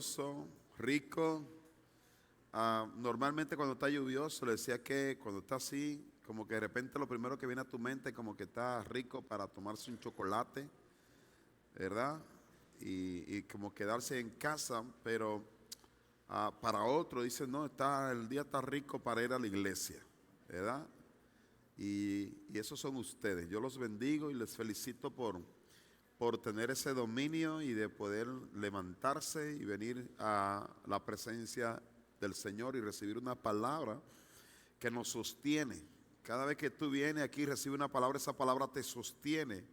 lluvioso, rico. Normalmente cuando está lluvioso, le decía que cuando está así, como que de repente lo primero que viene a tu mente como que está rico para tomarse un chocolate, ¿verdad? Y como quedarse en casa, pero para otro dice, no, el día está rico para ir a la iglesia, ¿verdad? Y esos son ustedes. Yo los bendigo y les felicito por tener ese dominio y de poder levantarse y venir a la presencia del Señor y recibir una palabra que nos sostiene. Cada vez que tú vienes aquí y recibes una palabra, esa palabra te sostiene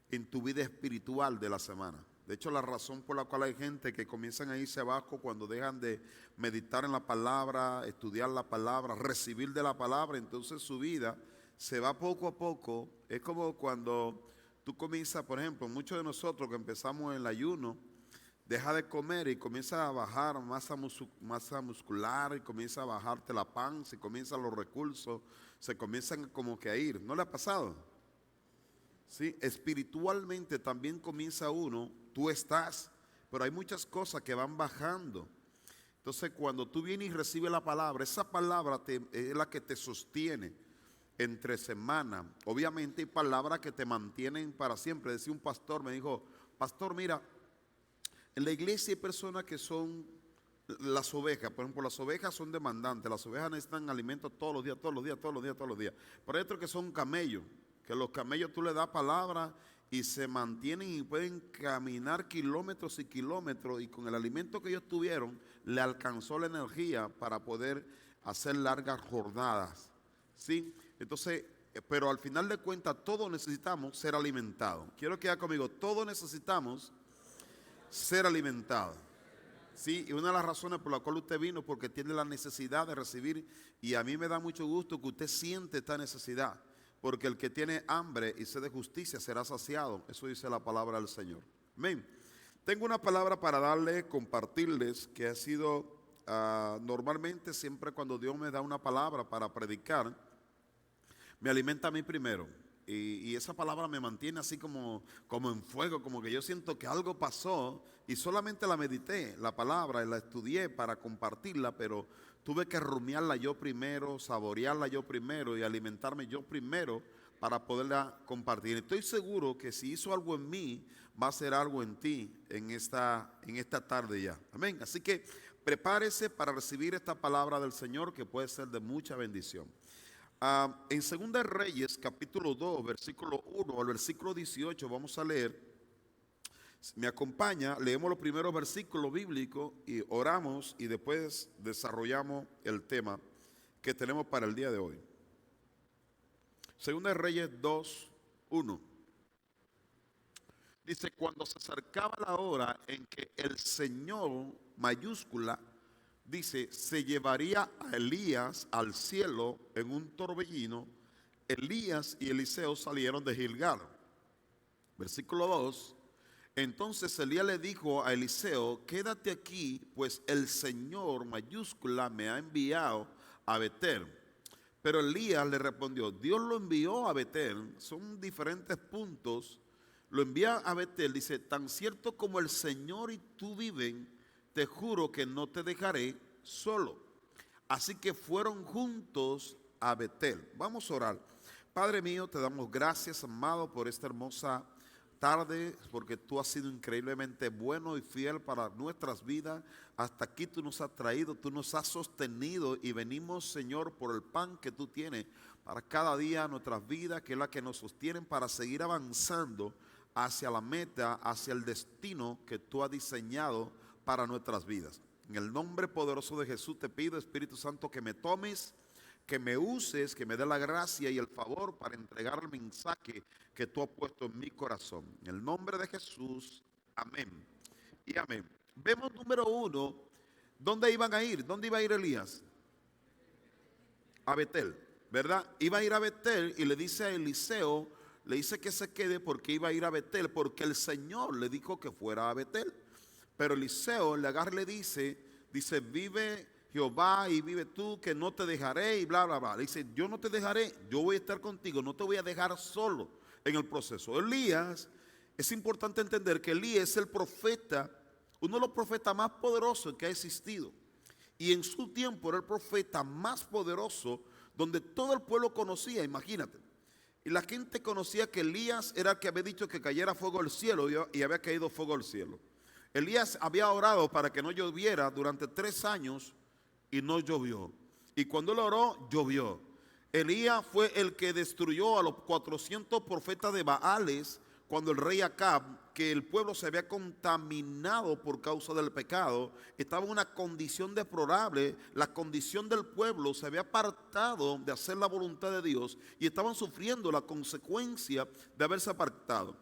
en tu vida espiritual de la semana. De hecho, la razón por la cual hay gente que comienzan a irse abajo cuando dejan de meditar en la palabra, estudiar la palabra, recibir de la palabra, entonces su vida se va poco a poco. Es como cuando tú comienzas, por ejemplo, muchos de nosotros que empezamos el ayuno, deja de comer y comienza a bajar masa muscular y comienza a bajarte la panza y comienzan los recursos, se comienzan como que a ir. ¿No le ha pasado? Sí, espiritualmente también comienza uno, tú estás, pero hay muchas cosas que van bajando. Entonces cuando tú vienes y recibes la palabra, esa palabra es la que te sostiene entre semana. Obviamente hay palabras que te mantienen para siempre. Decía un pastor, me dijo, pastor, mira, en la iglesia hay personas que son las ovejas. Por ejemplo, las ovejas son demandantes. Las ovejas necesitan alimento todos los días, todos los días, todos los días, todos los días. Pero hay otros que son camellos, que los camellos tú le das palabra y se mantienen y pueden caminar kilómetros y kilómetros, y con el alimento que ellos tuvieron le alcanzó la energía para poder hacer largas jornadas. ¿Sí? Entonces, pero al final de cuentas todos necesitamos ser alimentados. Quiero que haga conmigo, todos necesitamos ser alimentados. Sí, y una de las razones por la cual usted vino, porque tiene la necesidad de recibir, y a mí me da mucho gusto que usted siente esta necesidad, porque el que tiene hambre y sed de justicia será saciado. Eso dice la palabra del Señor. Amén. Tengo una palabra para darle, compartirles, que ha sido normalmente siempre cuando Dios me da una palabra para predicar, me alimenta a mí primero. Y esa palabra me mantiene así como en fuego, como que yo siento que algo pasó y solamente la medité, la palabra, y la estudié para compartirla, pero tuve que rumiarla yo primero, saborearla yo primero y alimentarme yo primero para poderla compartir. Estoy seguro que si hizo algo en mí, va a hacer algo en ti en esta tarde ya. Amén. Así que prepárese para recibir esta palabra del Señor, que puede ser de mucha bendición. En 2 Reyes, capítulo 2, versículo 1 al versículo 18, vamos a leer. Me acompaña, leemos los primeros versículos bíblicos y oramos y después desarrollamos el tema que tenemos para el día de hoy. 2 Reyes 2, 1. Dice, cuando se acercaba la hora en que el Señor, mayúscula, dice, se llevaría a Elías al cielo en un torbellino, Elías y Eliseo salieron de Gilgal. Versículo 2. Entonces Elías le dijo a Eliseo, quédate aquí, pues el Señor, mayúscula, me ha enviado a Betel. Pero Elías le respondió, Dios lo envió a Betel. Son diferentes puntos. Lo envía a Betel, dice, tan cierto como el Señor y tú viven, te juro que no te dejaré solo. Así que fueron juntos a Betel. Vamos a orar. Padre mío, te damos gracias, amado, por esta hermosa tarde, porque tú has sido increíblemente bueno y fiel para nuestras vidas. Hasta aquí tú nos has traído, tú nos has sostenido, y venimos, Señor, por el pan que tú tienes para cada día de nuestras vidas, que es la que nos sostienen para seguir avanzando hacia la meta, hacia el destino que tú has diseñado para nuestras vidas. En el nombre poderoso de Jesús te pido, Espíritu Santo, que me tomes, que me uses, que me dé la gracia y el favor para entregar el mensaje que tú has puesto en mi corazón. En el nombre de Jesús, amén y amén. Vemos número 1, ¿dónde iban a ir? ¿Dónde iba a ir Elías? A Betel, ¿verdad? Iba a ir a Betel y le dice a Eliseo, le dice que se quede porque iba a ir a Betel, porque el Señor le dijo que fuera a Betel. Pero Eliseo le agarra y le dice, vive Jehová y vive tú, que no te dejaré, y bla, bla, bla. Le dice, yo no te dejaré, yo voy a estar contigo, no te voy a dejar solo en el proceso. Elías, es importante entender que Elías es el profeta uno de los profetas más poderosos que ha existido. Y en su tiempo era el profeta más poderoso, donde todo el pueblo conocía, imagínate. Y la gente conocía que Elías era el que había dicho que cayera fuego del cielo, y había caído fuego del cielo. Elías había orado para que no lloviera durante 3 años y no llovió. Y cuando él oró, llovió. Elías fue el que destruyó a los 400 profetas de Baales cuando el rey Acab, que el pueblo se había contaminado por causa del pecado, estaba en una condición deplorable. La condición del pueblo se había apartado de hacer la voluntad de Dios y estaban sufriendo la consecuencia de haberse apartado.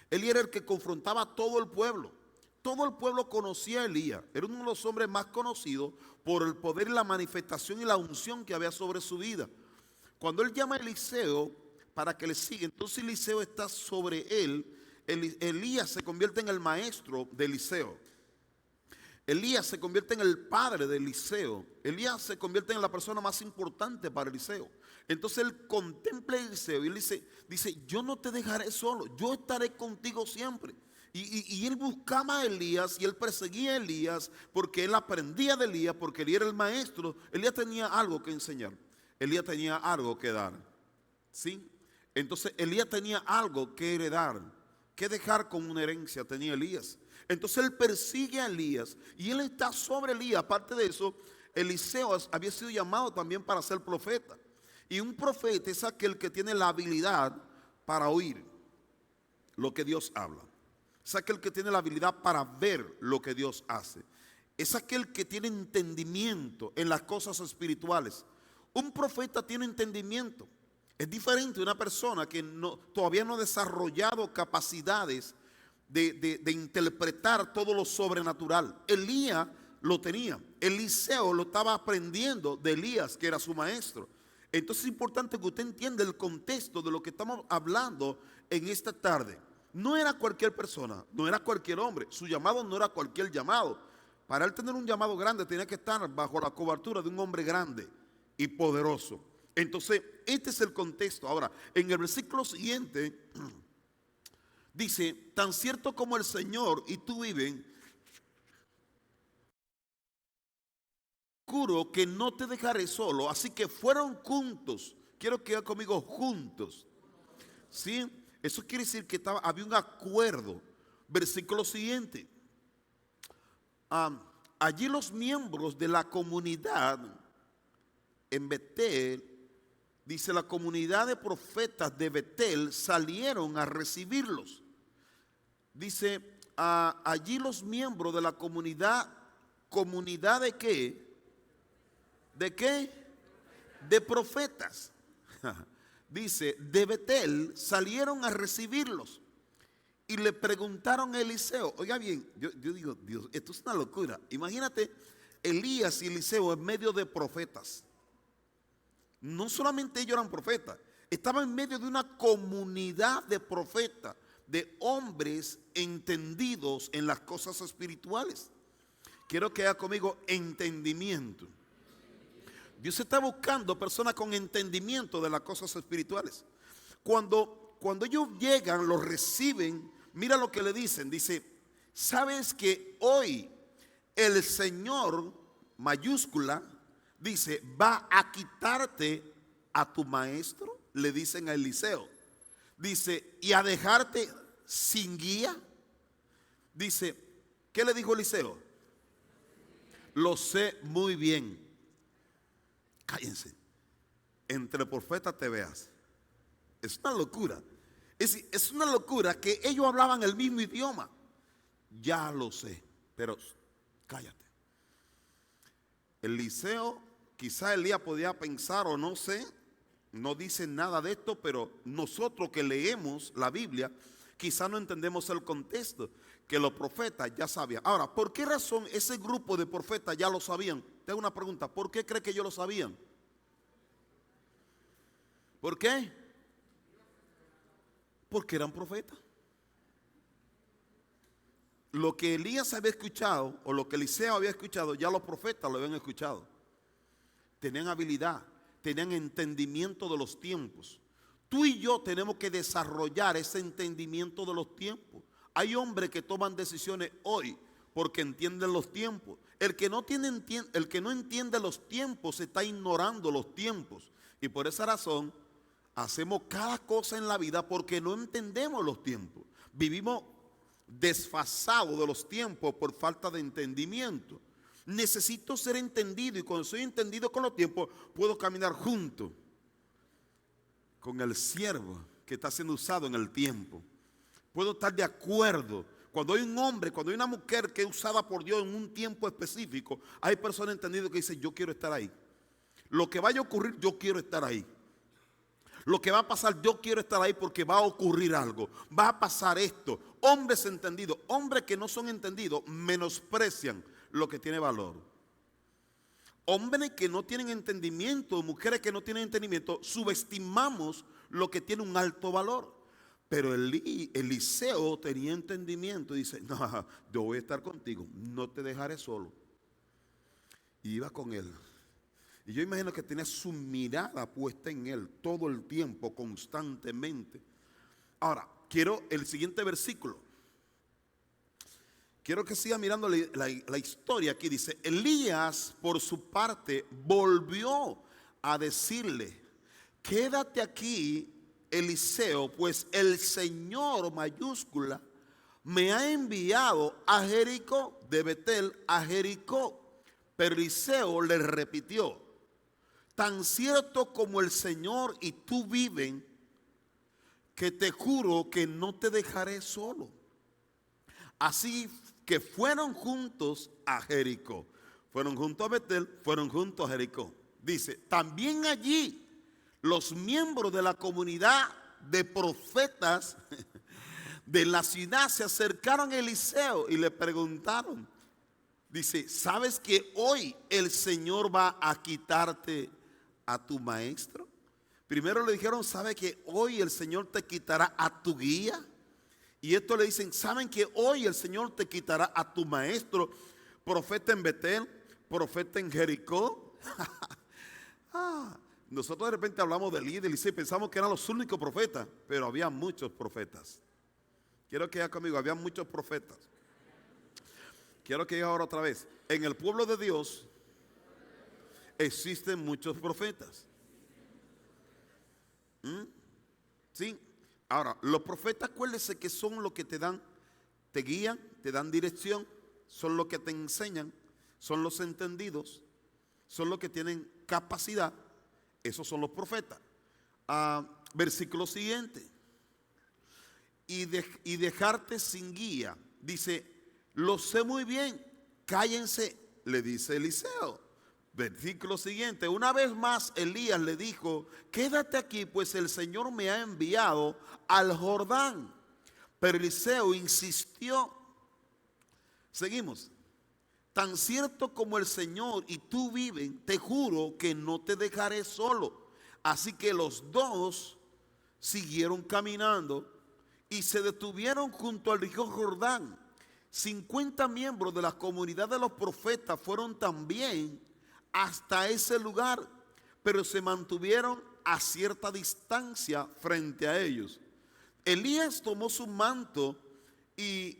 Elías era el que confrontaba a todo el pueblo. Todo el pueblo conocía a Elías. Era uno de los hombres más conocidos por el poder y la manifestación y la unción que había sobre su vida. Cuando él llama a Eliseo para que le siga, entonces Eliseo está sobre él. Elías se convierte en el maestro de Eliseo. Elías se convierte en el padre de Eliseo. Elías se convierte en la persona más importante para Eliseo. Entonces él contempla a Eliseo y él dice, yo no te dejaré solo, yo estaré contigo siempre. Y él buscaba a Elías y él perseguía a Elías porque él aprendía de Elías, porque él era el maestro. Elías tenía algo que enseñar, Elías tenía algo que dar, ¿sí? Entonces Elías tenía algo que heredar, que dejar como una herencia tenía Elías. Entonces él persigue a Elías y él está sobre Elías. Aparte de eso, Eliseo había sido llamado también para ser profeta. Y un profeta es aquel que tiene la habilidad para oír lo que Dios habla. Es aquel que tiene la habilidad para ver lo que Dios hace. Es aquel que tiene entendimiento en las cosas espirituales. Un profeta tiene entendimiento. Es diferente de una persona que todavía no ha desarrollado capacidades de interpretar todo lo sobrenatural. Elías lo tenía. Eliseo lo estaba aprendiendo de Elías, que era su maestro. Entonces es importante que usted entienda el contexto de lo que estamos hablando en esta tarde. No era cualquier persona, no era cualquier hombre. Su llamado no era cualquier llamado. Para él tener un llamado grande tenía que estar bajo la cobertura de un hombre grande y poderoso. Entonces, este es el contexto. Ahora, en el versículo siguiente dice, tan cierto como el Señor y tú viven, juro que no te dejaré solo. Así que fueron juntos. Quiero que haga conmigo juntos. ¿Sí? Eso quiere decir que había un acuerdo. Versículo siguiente. Allí los miembros de la comunidad en Betel, dice, la comunidad de profetas de Betel salieron a recibirlos. Dice, allí los miembros de la comunidad ¿de qué? ¿De qué? De profetas. Dice, de Betel salieron a recibirlos y le preguntaron a Eliseo. Oiga bien, yo digo, Dios, esto es una locura. Imagínate Elías y Eliseo en medio de profetas. No solamente ellos eran profetas, estaban en medio de una comunidad de profetas, de hombres entendidos en las cosas espirituales. Quiero que haga conmigo entendimiento. Dios está buscando personas con entendimiento de las cosas espirituales. Cuando ellos llegan, los reciben, mira lo que le dicen. Dice, ¿sabes que hoy el Señor, mayúscula, dice, va a quitarte a tu maestro? Le dicen a Eliseo. Dice, y a dejarte sin guía. Dice, ¿qué le dijo Eliseo? Lo sé muy bien. Cállense. Entre profetas te veas. Es una locura. Es una locura que ellos hablaban el mismo idioma. Ya lo sé, pero cállate. Eliseo, quizá Elías podía pensar o no sé, no dice nada de esto, pero nosotros que leemos la Biblia, quizá no entendemos el contexto, que los profetas ya sabían. Ahora, ¿por qué razón ese grupo de profetas ya lo sabían? Te hago una pregunta, ¿por qué cree que ellos lo sabían? ¿Por qué? Porque eran profetas. Lo que Elías había escuchado, o lo que Eliseo había escuchado, ya los profetas lo habían escuchado. Tenían habilidad, tenían entendimiento de los tiempos. Tú y yo tenemos que desarrollar ese entendimiento de los tiempos. Hay hombres que toman decisiones hoy porque entienden los tiempos. El que no entiende los tiempos está ignorando los tiempos. Y por esa razón hacemos cada cosa en la vida porque no entendemos los tiempos. Vivimos desfasados de los tiempos por falta de entendimiento. Necesito ser entendido, y cuando soy entendido con los tiempos puedo caminar junto con el siervo que está siendo usado en el tiempo. Puedo estar de acuerdo. Cuando hay un hombre, cuando hay una mujer que es usada por Dios en un tiempo específico, hay personas entendidas que dicen: yo quiero estar ahí. Lo que vaya a ocurrir, yo quiero estar ahí. Lo que va a pasar, yo quiero estar ahí porque va a ocurrir algo. Va a pasar esto. Hombres entendidos, hombres que no son entendidos, menosprecian lo que tiene valor. Hombres que no tienen entendimiento, mujeres que no tienen entendimiento, subestimamos lo que tiene un alto valor. Pero Eliseo tenía entendimiento y dice: no, yo voy a estar contigo, no te dejaré solo. Y iba con él. Y yo imagino que tenía su mirada puesta en él todo el tiempo, constantemente. Ahora, quiero el siguiente versículo. Quiero que siga mirando la historia. Aquí dice: Elías por su parte volvió a decirle: quédate aquí, Eliseo, pues el Señor, mayúscula, me ha enviado a Jericó, de Betel a Jericó. Pero Eliseo le repitió: tan cierto como el Señor y tú viven, que te juro que no te dejaré solo. Así que fueron juntos a Jericó. Fueron juntos a Betel, fueron juntos a Jericó. Dice: también allí los miembros de la comunidad de profetas de la ciudad se acercaron a Eliseo y le preguntaron. Dice: ¿sabes que hoy el Señor va a quitarte a tu maestro? Primero le dijeron: ¿sabe que hoy el Señor te quitará a tu guía? Y esto le dicen: ¿saben que hoy el Señor te quitará a tu maestro, profeta en Betel, profeta en Jericó? Nosotros de repente hablamos de Elías y de Eliseo y pensamos que eran los únicos profetas, pero había muchos profetas. Quiero que diga conmigo: había muchos profetas. Quiero que diga ahora otra vez: en el pueblo de Dios existen muchos profetas. Sí. Ahora, los profetas, acuérdense que son los que te guían, te dan dirección, son los que te enseñan, son los entendidos, son los que tienen capacidad. Esos son los profetas. Versículo siguiente: y dejarte sin guía. Dice: lo sé muy bien, cállense, le dice Eliseo. Versículo siguiente: una vez más Elías le dijo: quédate aquí, pues el Señor me ha enviado al Jordán. Pero Eliseo insistió. Seguimos: tan cierto como el Señor y tú viven, te juro que no te dejaré solo. Así que los dos siguieron caminando y se detuvieron junto al río Jordán. 50 miembros de la comunidad de los profetas fueron también hasta ese lugar, pero se mantuvieron a cierta distancia frente a ellos. Elías tomó su manto y,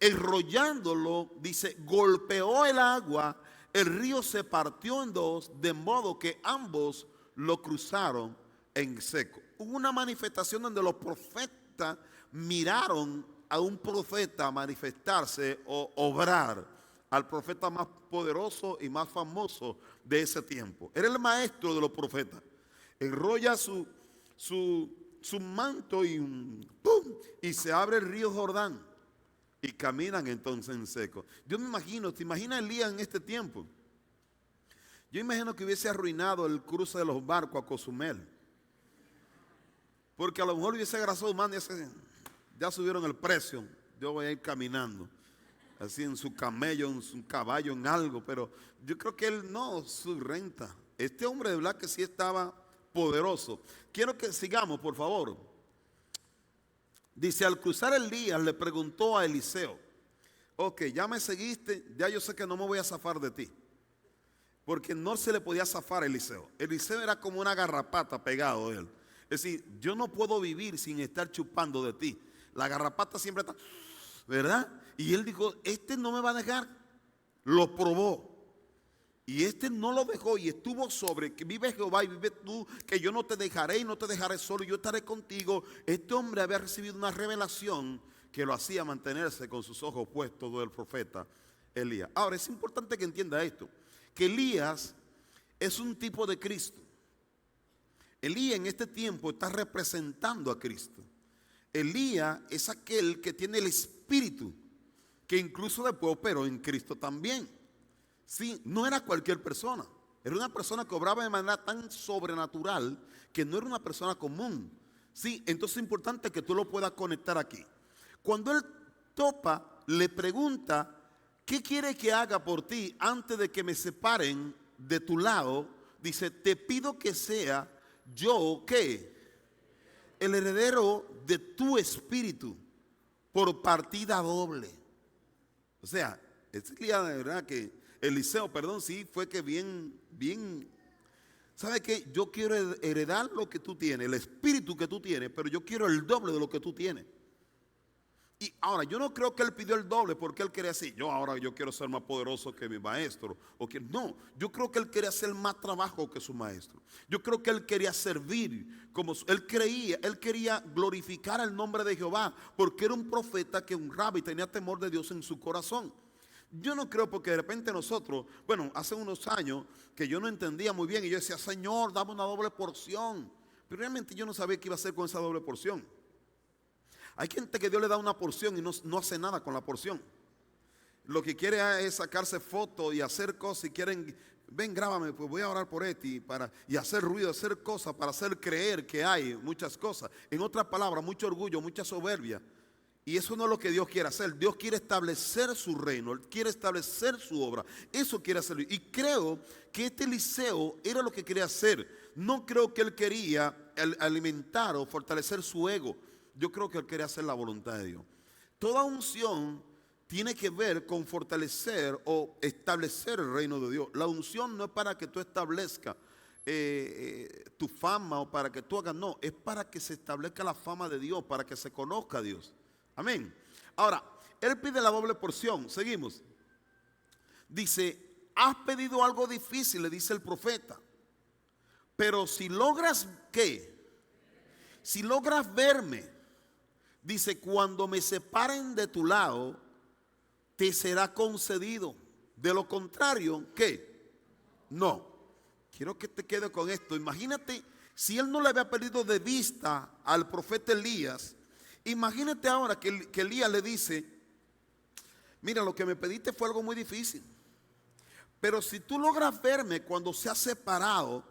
enrollándolo, dice, golpeó el agua, el río se partió en dos, de modo que ambos lo cruzaron en seco. Hubo una manifestación donde los profetas miraron a un profeta manifestarse o obrar, al profeta más poderoso y más famoso de ese tiempo. Era el maestro de los profetas. Enrolla su manto y ¡pum! Y se abre el río Jordán. Y caminan entonces en seco. Yo me imagino, ¿te imaginas Elías en este tiempo? Yo imagino que hubiese arruinado el cruce de los barcos a Cozumel. Porque a lo mejor hubiese agarrado man, ya subieron el precio. Yo voy a ir caminando. Así en su camello, en su caballo, en algo. Pero yo creo que él no, su renta. Este hombre de verdad que sí estaba poderoso. Quiero que sigamos, por favor. Dice: al cruzar el día le preguntó a Eliseo: ok, ya me seguiste, ya yo sé que no me voy a zafar de ti. Porque no se le podía zafar a Eliseo. Eliseo era como una garrapata pegado a él. Es decir, yo no puedo vivir sin estar chupando de ti. La garrapata siempre está, ¿verdad? Y él dijo, este no me va a dejar. Lo probó. Y este no lo dejó y estuvo sobre, que vive Jehová y vive tú, que yo no te dejaré y no te dejaré solo, yo estaré contigo. Este hombre había recibido una revelación que lo hacía mantenerse con sus ojos puestos del profeta Elías. Ahora es importante que entienda esto, que Elías es un tipo de Cristo. Elías en este tiempo está representando a Cristo. Elías es aquel que tiene el espíritu, que incluso después operó en Cristo también. Sí, no era cualquier persona. Era una persona que obraba de manera tan sobrenatural que no era una persona común. Sí, entonces es importante que tú lo puedas conectar aquí. Cuando él topa, le pregunta, ¿qué quiere que haga por ti antes de que me separen de tu lado? Dice, te pido que sea yo, ¿qué? El heredero de tu espíritu por partida doble. O sea, es Elías de verdad que Eliseo, perdón, sí, fue que bien, ¿sabe qué? Yo quiero heredar lo que tú tienes, el espíritu que tú tienes, pero yo quiero el doble de lo que tú tienes. Y ahora, yo no creo que él pidió el doble porque él quería decir, yo quiero ser más poderoso que mi maestro. No, yo creo que él quería hacer más trabajo que su maestro. Yo creo que él quería servir, él quería glorificar el nombre de Jehová, porque era un profeta que honraba y tenía temor de Dios en su corazón. Yo no creo porque de repente nosotros, bueno, hace unos años que yo no entendía muy bien y yo decía, Señor, dame una doble porción. Pero realmente yo no sabía qué iba a hacer con esa doble porción. Hay gente que Dios le da una porción y no hace nada con la porción. Lo que quiere es sacarse fotos y hacer cosas y quieren, ven, grábame, pues voy a orar por ti y hacer ruido, hacer cosas para hacer creer que hay muchas cosas. En otras palabras, mucho orgullo, mucha soberbia. Y eso no es lo que Dios quiere hacer. Dios quiere establecer su reino, Él quiere establecer su obra. Eso quiere hacer. Y creo que este Eliseo era lo que quería hacer. No creo que él quería alimentar o fortalecer su ego. Yo creo que él quería hacer la voluntad de Dios. Toda unción tiene que ver con fortalecer o establecer el reino de Dios. La unción no es para que tú establezcas tu fama o para que tú hagas, no, es para que se establezca la fama de Dios, para que se conozca a Dios. Amén. Ahora, él pide la doble porción. Seguimos. Dice, has pedido algo difícil, le dice el profeta. Pero si logras, ¿qué? Si logras verme, dice, cuando me separen de tu lado, te será concedido. De lo contrario, ¿qué? No. Quiero que te quede con esto. Imagínate, si él no le había perdido de vista al profeta Elías, imagínate ahora que Elías le dice, mira, lo que me pediste fue algo muy difícil, pero si tú logras verme cuando se ha separado,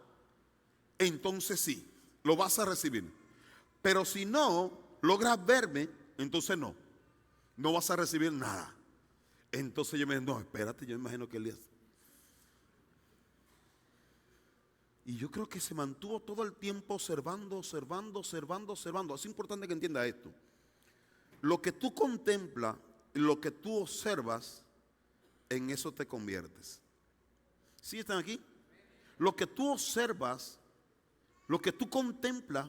entonces sí, lo vas a recibir. Pero si no logras verme, entonces no vas a recibir nada. Entonces yo me digo, no, espérate, yo imagino que Elías. Y yo creo que se mantuvo todo el tiempo observando. Es importante que entienda esto. Lo que tú contemplas, lo que tú observas, en eso te conviertes. ¿Sí están aquí? Lo que tú observas, lo que tú contemplas,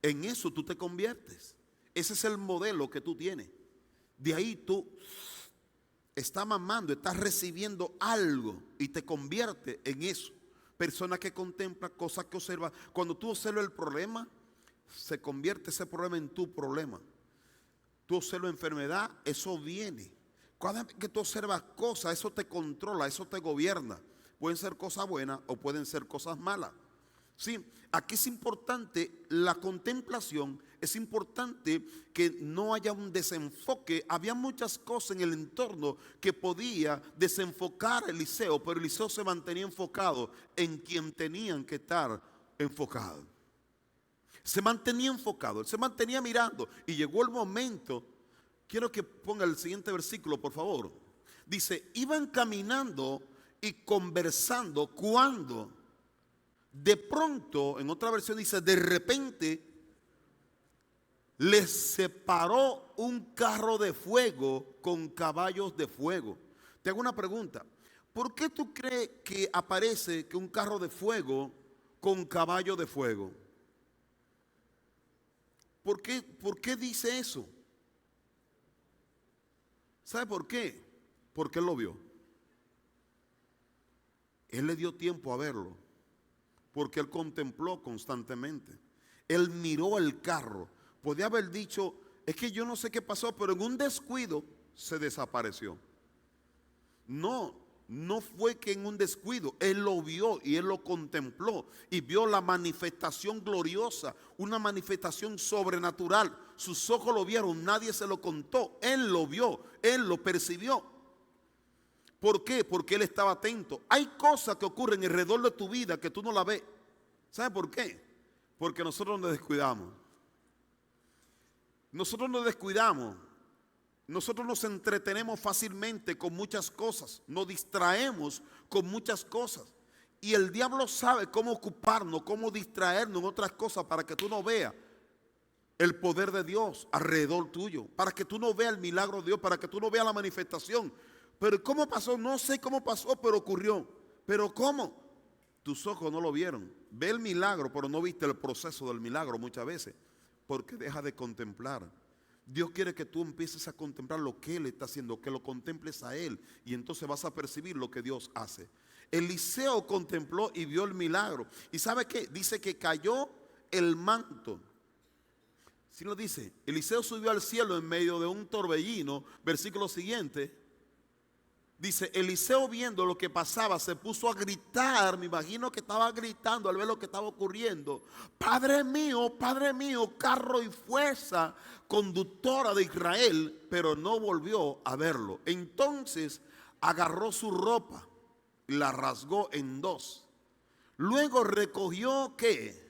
en eso tú te conviertes. Ese es el modelo que tú tienes. De ahí tú estás mamando, estás recibiendo algo y te convierte en eso. Persona que contempla, cosas que observa. Cuando tú observas el problema, se convierte ese problema en tu problema. Tú observas enfermedad, eso viene. Cada vez que tú observas cosas, eso te controla, eso te gobierna. Pueden ser cosas buenas o pueden ser cosas malas. Sí, aquí es importante la contemplación, es importante que no haya un desenfoque. Había muchas cosas en el entorno que podía desenfocar a Eliseo, pero Eliseo se mantenía enfocado en quien tenían que estar enfocados. Se mantenía enfocado, él se mantenía mirando y llegó el momento. Quiero que ponga el siguiente versículo, por favor. Dice, iban caminando y conversando cuando de pronto, en otra versión dice, de repente les separó un carro de fuego con caballos de fuego. Te hago una pregunta. ¿Por qué tú crees que aparece que un carro de fuego con caballo de fuego? ¿Por qué dice eso? ¿Sabe por qué? Porque él lo vio. Él le dio tiempo a verlo, porque él contempló constantemente. Él miró el carro. Podía haber dicho, es que yo no sé qué pasó, pero en un descuido se desapareció. No, no fue que en un descuido, él lo vio y él lo contempló y vio la manifestación gloriosa, una manifestación sobrenatural. Sus ojos lo vieron, nadie se lo contó, él lo vio, él lo percibió. ¿Por qué? Porque él estaba atento. Hay cosas que ocurren alrededor de tu vida que tú no las ves. ¿Sabe por qué? Porque nosotros nos descuidamos. Nosotros nos descuidamos. Nosotros nos entretenemos fácilmente con muchas cosas. Nos distraemos con muchas cosas. Y el diablo sabe cómo ocuparnos, cómo distraernos en otras cosas para que tú no veas el poder de Dios alrededor tuyo, para que tú no veas el milagro de Dios, para que tú no veas la manifestación. Pero ¿cómo pasó? No sé cómo pasó, pero ocurrió. ¿Pero cómo? Tus ojos no lo vieron. Ve el milagro, pero no viste el proceso del milagro muchas veces, porque deja de contemplar. Dios quiere que tú empieces a contemplar lo que Él está haciendo, que lo contemples a Él, y entonces vas a percibir lo que Dios hace. Eliseo contempló y vio el milagro. ¿Y sabe qué? Dice que cayó el manto. ¿Sí lo dice? Eliseo subió al cielo en medio de un torbellino. Versículo siguiente. Dice, Eliseo viendo lo que pasaba se puso a gritar, me imagino que estaba gritando al ver lo que estaba ocurriendo. Padre mío, carro y fuerza conductora de Israel, pero no volvió a verlo. Entonces agarró su ropa y la rasgó en dos. Luego recogió ¿qué?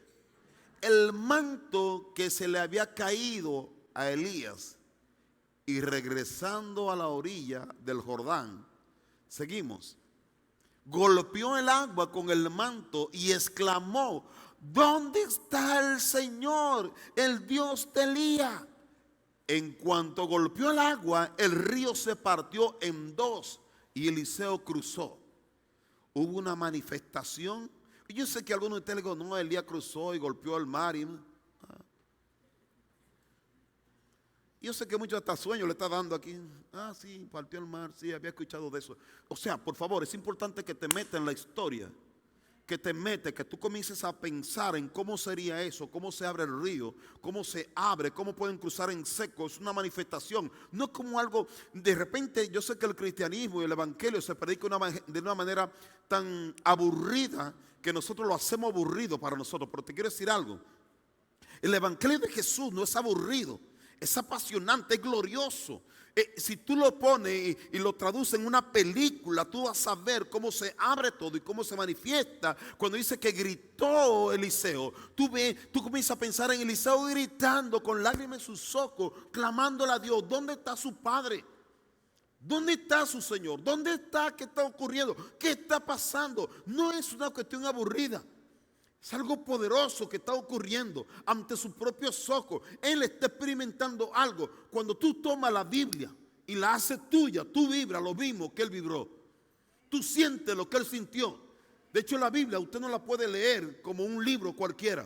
El manto que se le había caído a Elías y regresando a la orilla del Jordán. Seguimos. Golpeó el agua con el manto y exclamó: ¿dónde está el Señor, el Dios de Elías? En cuanto golpeó el agua, el río se partió en dos y Eliseo cruzó. Hubo una manifestación. Y yo sé que algunos de ustedes le digo, no, Elías cruzó y golpeó el mar. Yo sé que muchos hasta sueños le está dando aquí. Ah, sí, partió el mar, sí, había escuchado de eso. O sea, por favor, es importante que te metas en la historia. Que te metes, que tú comiences a pensar en cómo sería eso, cómo se abre el río, cómo se abre, cómo pueden cruzar en seco. Es una manifestación, no es como algo, de repente yo sé que el cristianismo y el evangelio se predica de una manera tan aburrida que nosotros lo hacemos aburrido para nosotros. Pero te quiero decir algo, el evangelio de Jesús no es aburrido. Es apasionante, es glorioso. Si tú lo pones y lo traduces en una película, tú vas a ver cómo se abre todo y cómo se manifiesta. Cuando dice que gritó Eliseo, tú comienzas a pensar en Eliseo gritando con lágrimas en sus ojos, clamándole a Dios. ¿Dónde está su padre? ¿Dónde está su Señor? ¿Dónde está? ¿Qué está ocurriendo? ¿Qué está pasando? No es una cuestión aburrida. Es algo poderoso que está ocurriendo ante sus propios ojos. Él está experimentando algo. Cuando tú tomas la Biblia y la haces tuya, tú vibras lo mismo que él vibró. Tú sientes lo que él sintió. De hecho, la Biblia usted no la puede leer como un libro cualquiera.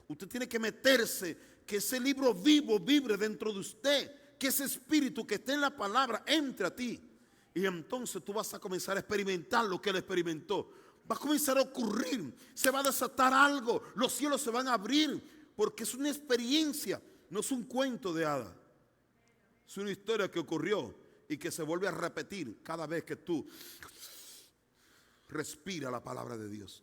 Usted tiene que meterse, que ese libro vivo vibre dentro de usted. Que ese espíritu que está en la palabra entre a ti. Y entonces tú vas a comenzar a experimentar lo que él experimentó. Va a comenzar a ocurrir, se va a desatar algo, los cielos se van a abrir, porque es una experiencia, no es un cuento de hadas. Es una historia que ocurrió y que se vuelve a repetir cada vez que tú respiras la palabra de Dios.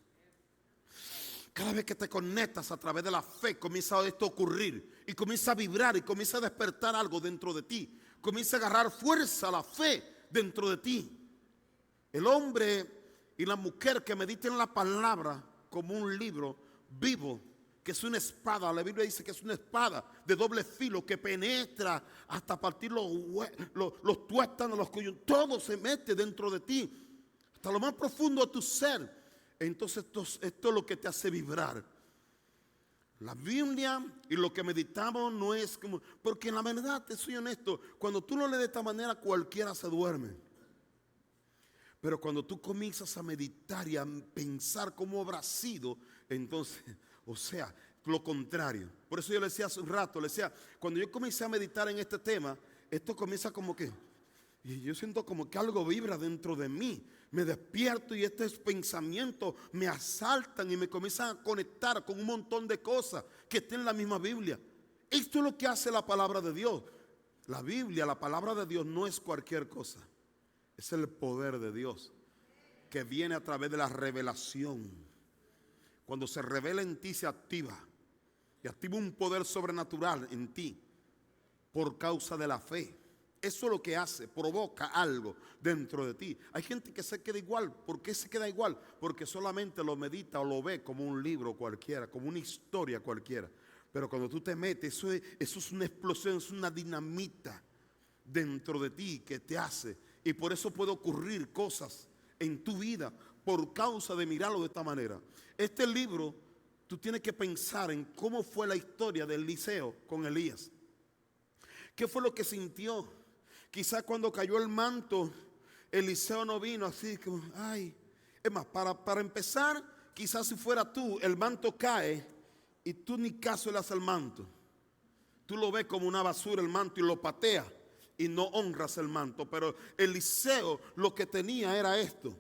Cada vez que te conectas a través de la fe, comienza esto a ocurrir y comienza a vibrar y comienza a despertar algo dentro de ti. Comienza a agarrar fuerza la fe dentro de ti. El hombre y la mujer que mediten la palabra como un libro vivo, que es una espada. La Biblia dice que es una espada de doble filo que penetra hasta partir los tuétanos, los coyuntos. Todo se mete dentro de ti, hasta lo más profundo de tu ser. Entonces esto es lo que te hace vibrar. La Biblia y lo que meditamos no es como... Porque en la verdad, te soy honesto, cuando tú lo lees de esta manera cualquiera se duerme. Pero cuando tú comienzas a meditar y a pensar cómo habrá sido, entonces, o sea, lo contrario. Por eso yo le decía hace un rato, cuando yo comencé a meditar en este tema, esto comienza como que Y yo siento como que algo vibra dentro de mí. Me despierto y estos pensamientos me asaltan y me comienzan a conectar con un montón de cosas que están en la misma Biblia. Esto es lo que hace la palabra de Dios. La Biblia, la palabra de Dios no es cualquier cosa. Es el poder de Dios que viene a través de la revelación. Cuando se revela en ti se activa. Y activa un poder sobrenatural en ti por causa de la fe. Eso es lo que hace, provoca algo dentro de ti. Hay gente que se queda igual. ¿Por qué se queda igual? Porque solamente lo medita o lo ve como un libro cualquiera, como una historia cualquiera. Pero cuando tú te metes, eso es una explosión, es una dinamita dentro de ti que te hace. Y por eso puede ocurrir cosas en tu vida por causa de mirarlo de esta manera. Este libro, tú tienes que pensar en cómo fue la historia de Eliseo con Elías. ¿Qué fue lo que sintió? Quizás cuando cayó el manto, Eliseo no vino así como, ay. Es más, para empezar, quizás si fuera tú, el manto cae y tú ni caso le haces al manto. Tú lo ves como una basura el manto y lo pateas y no honras el manto. Pero Eliseo lo que tenía era esto.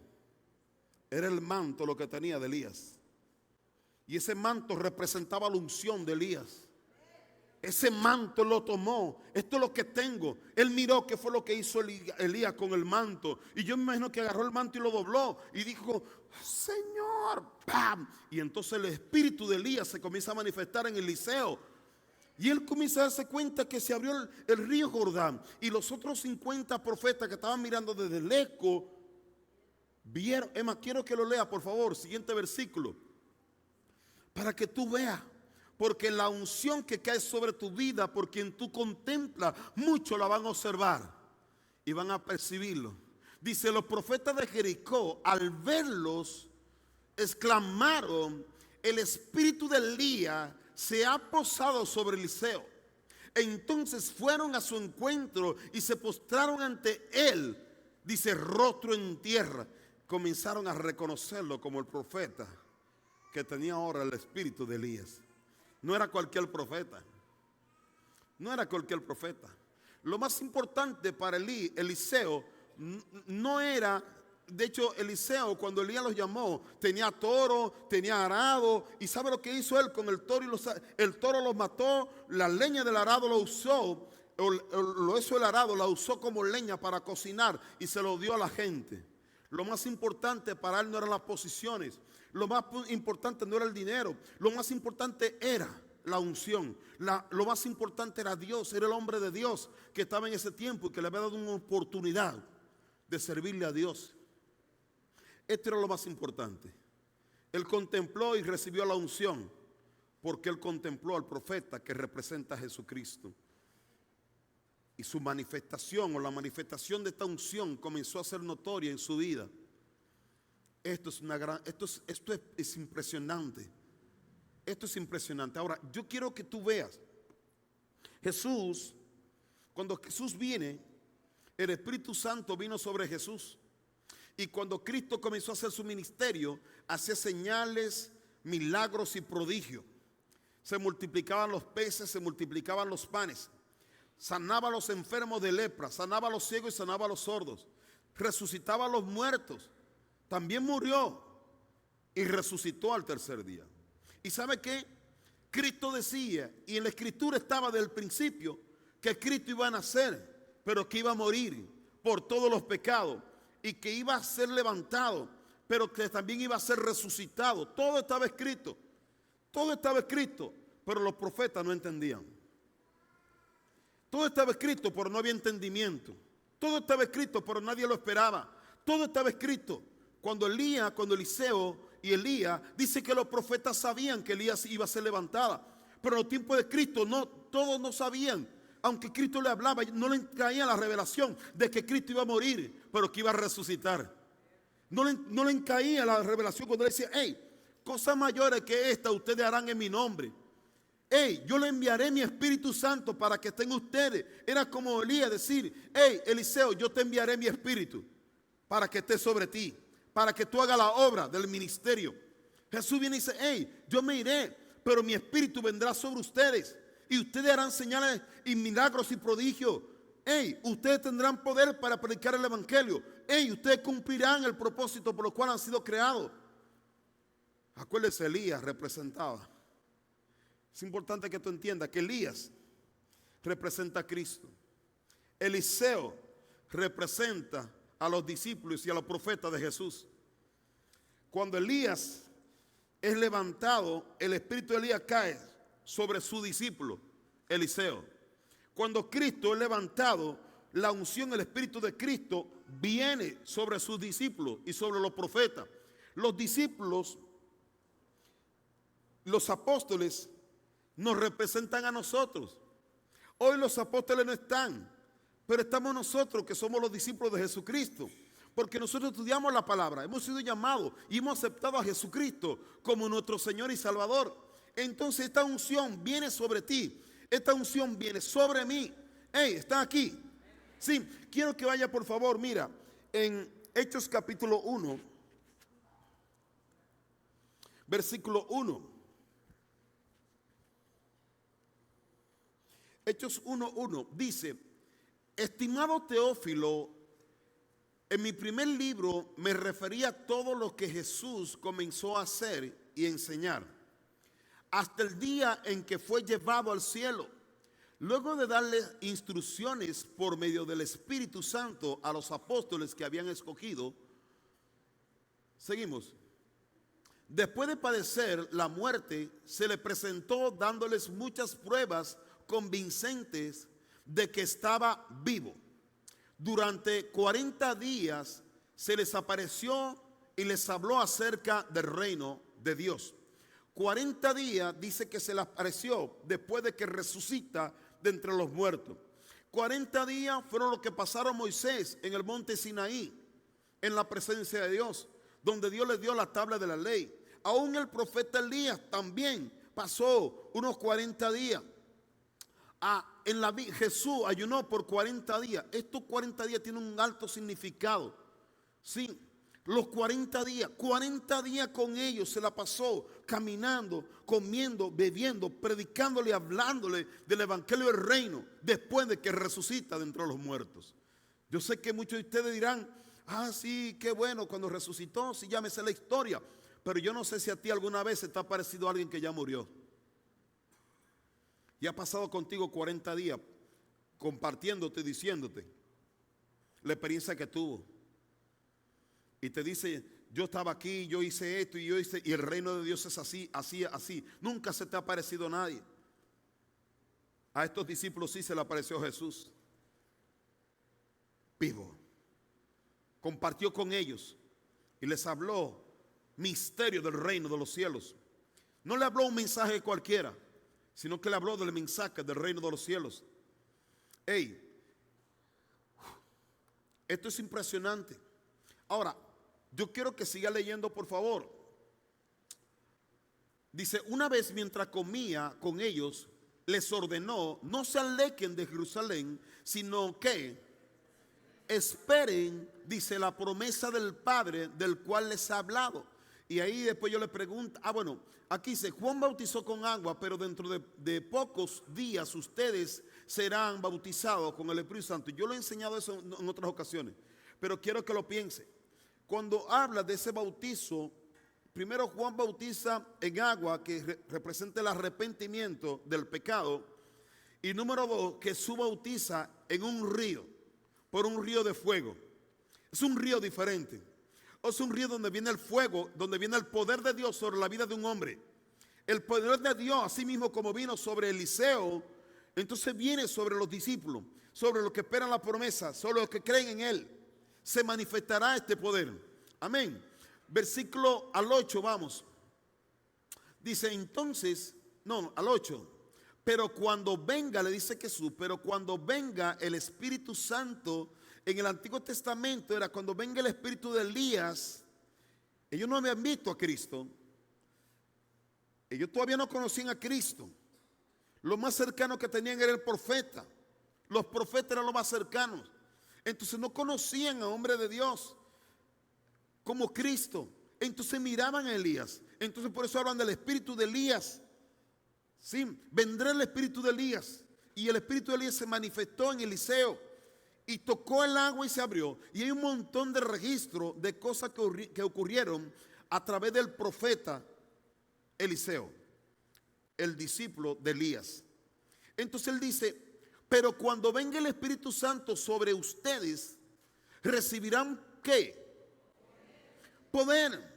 Era el manto lo que tenía de Elías. Y ese manto representaba la unción de Elías. Ese manto lo tomó. Esto es lo que tengo. Él miró qué fue lo que hizo Elías con el manto. Y yo me imagino que agarró el manto y lo dobló. Y dijo, Señor, ¡pam! Y entonces el espíritu de Elías se comienza a manifestar en Eliseo. Y él comienza a darse cuenta que se abrió el río Jordán. Y los otros 50 profetas que estaban mirando desde lejos vieron. Emma, quiero que lo lea, por favor. Siguiente versículo. Para que tú veas. Porque la unción que cae sobre tu vida, por quien tú contemplas, muchos la van a observar y van a percibirlo. Dice, los profetas de Jericó, al verlos, exclamaron, el espíritu de Elías se ha posado sobre Eliseo. Entonces fueron a su encuentro y se postraron ante él, dice, rostro en tierra. Comenzaron a reconocerlo como el profeta que tenía ahora el espíritu de Elías. No era cualquier profeta. No era cualquier profeta. Lo más importante para Eliseo no era, de hecho Eliseo cuando Elías los llamó, tenía toro, tenía arado. ¿Y sabe lo que hizo él con el toro? El toro los mató, la leña del arado lo usó, eso el arado la usó como leña para cocinar y se lo dio a la gente. Lo más importante para él no eran las posiciones. Lo más importante no era el dinero. Lo más importante era la unción. Lo más importante era Dios. Era el hombre de Dios que estaba en ese tiempo y que le había dado una oportunidad de servirle a Dios. Esto era lo más importante. Él contempló y recibió la unción porque él contempló al profeta que representa a Jesucristo. Y su manifestación o la manifestación de esta unción comenzó a ser notoria en su vida. Esto es impresionante. Esto es impresionante. Ahora, yo quiero que tú veas. Cuando Jesús viene, el Espíritu Santo vino sobre Jesús. Y cuando Cristo comenzó a hacer su ministerio, hacía señales, milagros y prodigios. Se multiplicaban los peces, se multiplicaban los panes. Sanaba a los enfermos de lepra, sanaba a los ciegos y sanaba a los sordos. Resucitaba a los muertos. También murió y resucitó al tercer día. ¿Y sabe qué? Cristo decía, y en la escritura estaba desde el principio, que Cristo iba a nacer, pero que iba a morir por todos los pecados y que iba a ser levantado, pero que también iba a ser resucitado. Todo estaba escrito. Todo estaba escrito, pero los profetas no entendían. Todo estaba escrito, pero no había entendimiento. Todo estaba escrito, pero nadie lo esperaba. Todo estaba escrito. Cuando Eliseo y Elías, dice que los profetas sabían que Elías iba a ser levantada. Pero en los tiempos de Cristo todos no sabían. Aunque Cristo le hablaba, no le traía la revelación de que Cristo iba a morir, pero que iba a resucitar. No le caía la revelación cuando él decía, hey, cosas mayores que esta ustedes harán en mi nombre. Hey, yo le enviaré mi Espíritu Santo para que estén ustedes. Era como Elías decir, hey, Eliseo, yo te enviaré mi Espíritu para que esté sobre ti, para que tú hagas la obra del ministerio. Jesús viene y dice, hey, yo me iré, pero mi Espíritu vendrá sobre ustedes y ustedes harán señales y milagros y prodigios. Hey, ustedes tendrán poder para predicar el evangelio. Hey, ustedes cumplirán el propósito por el cual han sido creados. Acuérdense, Elías representaba. Es importante que tú entiendas que Elías representa a Cristo. Eliseo representa a los discípulos y a los profetas de Jesús. Cuando Elías es levantado, el espíritu de Elías cae sobre su discípulo, Eliseo. Cuando Cristo es levantado, la unción, el espíritu de Cristo viene sobre sus discípulos y sobre los profetas. Los discípulos, los apóstoles, nos representan a nosotros. Hoy los apóstoles no están, pero estamos nosotros que somos los discípulos de Jesucristo. Porque nosotros estudiamos la palabra, hemos sido llamados y hemos aceptado a Jesucristo como nuestro Señor y Salvador. Entonces esta unción viene sobre ti, esta unción viene sobre mí. Hey, ¿está aquí? Sí, quiero que vaya por favor, mira, en Hechos capítulo 1, versículo 1. Hechos 1:1 dice: estimado Teófilo, en mi primer libro me refería a todo lo que Jesús comenzó a hacer y enseñar, hasta el día en que fue llevado al cielo, luego de darle instrucciones por medio del Espíritu Santo a los apóstoles que habían escogido. Seguimos. Después de padecer la muerte, se le presentó dándoles muchas pruebas convincentes de que estaba vivo. Durante 40 días se les apareció y les habló acerca del reino de Dios. 40 días dice que se les apareció después de que resucita de entre los muertos. 40 días fueron los que pasaron Moisés en el monte Sinaí, en la presencia de Dios, donde Dios les dio la tabla de la ley. Aún el profeta Elías también pasó unos 40 días. Jesús ayunó por 40 días. Estos 40 días tienen un alto significado. Sí, los 40 días con ellos se la pasó caminando, comiendo, bebiendo, predicándole, hablándole del evangelio del reino, después de que resucita de entre los muertos. Yo sé que muchos de ustedes dirán: ah, sí, qué bueno, cuando resucitó, sí, ya me sé la historia. Pero yo no sé si a ti alguna vez se te ha parecido alguien que ya murió y ha pasado contigo 40 días compartiéndote, diciéndote la experiencia que tuvo. Y te dice: yo estaba aquí, yo hice esto y yo hice, y el reino de Dios es así, así, así. Nunca se te ha aparecido nadie. A estos discípulos sí se le apareció Jesús, vivo. Compartió con ellos y les habló misterio del reino de los cielos. No le habló un mensaje cualquiera, sino que le habló del mensaje del reino de los cielos. Hey, esto es impresionante. Ahora, yo quiero que siga leyendo, por favor. Dice: una vez mientras comía con ellos, les ordenó: no se alejen de Jerusalén, sino que esperen, dice, la promesa del Padre del cual les ha hablado. Y ahí después yo le pregunto, bueno, aquí dice: Juan bautizó con agua, pero dentro de pocos días ustedes serán bautizados con el Espíritu Santo. Yo le he enseñado eso en otras ocasiones, pero quiero que lo piense. Cuando habla de ese bautizo, primero Juan bautiza en agua, que representa el arrepentimiento del pecado. Y número 2, Jesús bautiza en un río, por un río de fuego. Es un río diferente. Es un río donde viene el fuego, donde viene el poder de Dios sobre la vida de un hombre. El poder de Dios, así mismo como vino sobre Eliseo, entonces viene sobre los discípulos, sobre los que esperan la promesa, sobre los que creen en Él. Se manifestará este poder. Amén. Versículo al 8, vamos. Dice entonces, no, al 8. Pero cuando venga, le dice Jesús, pero cuando venga el Espíritu Santo, en el Antiguo Testamento era cuando venga el espíritu de Elías. Ellos no habían visto a Cristo. Ellos todavía no conocían a Cristo. Lo más cercano que tenían era el profeta. Los profetas eran los más cercanos. Entonces no conocían a hombre de Dios como Cristo. Entonces miraban a Elías. Entonces por eso hablan del espíritu de Elías. Sí, vendrá el espíritu de Elías. Y el espíritu de Elías se manifestó en Eliseo. y tocó el agua y se abrió. Y hay un montón de registros de cosas que ocurrieron a través del profeta Eliseo, el discípulo de Elías. Entonces él dice, pero cuando venga el Espíritu Santo sobre ustedes, recibirán ¿qué? Poder.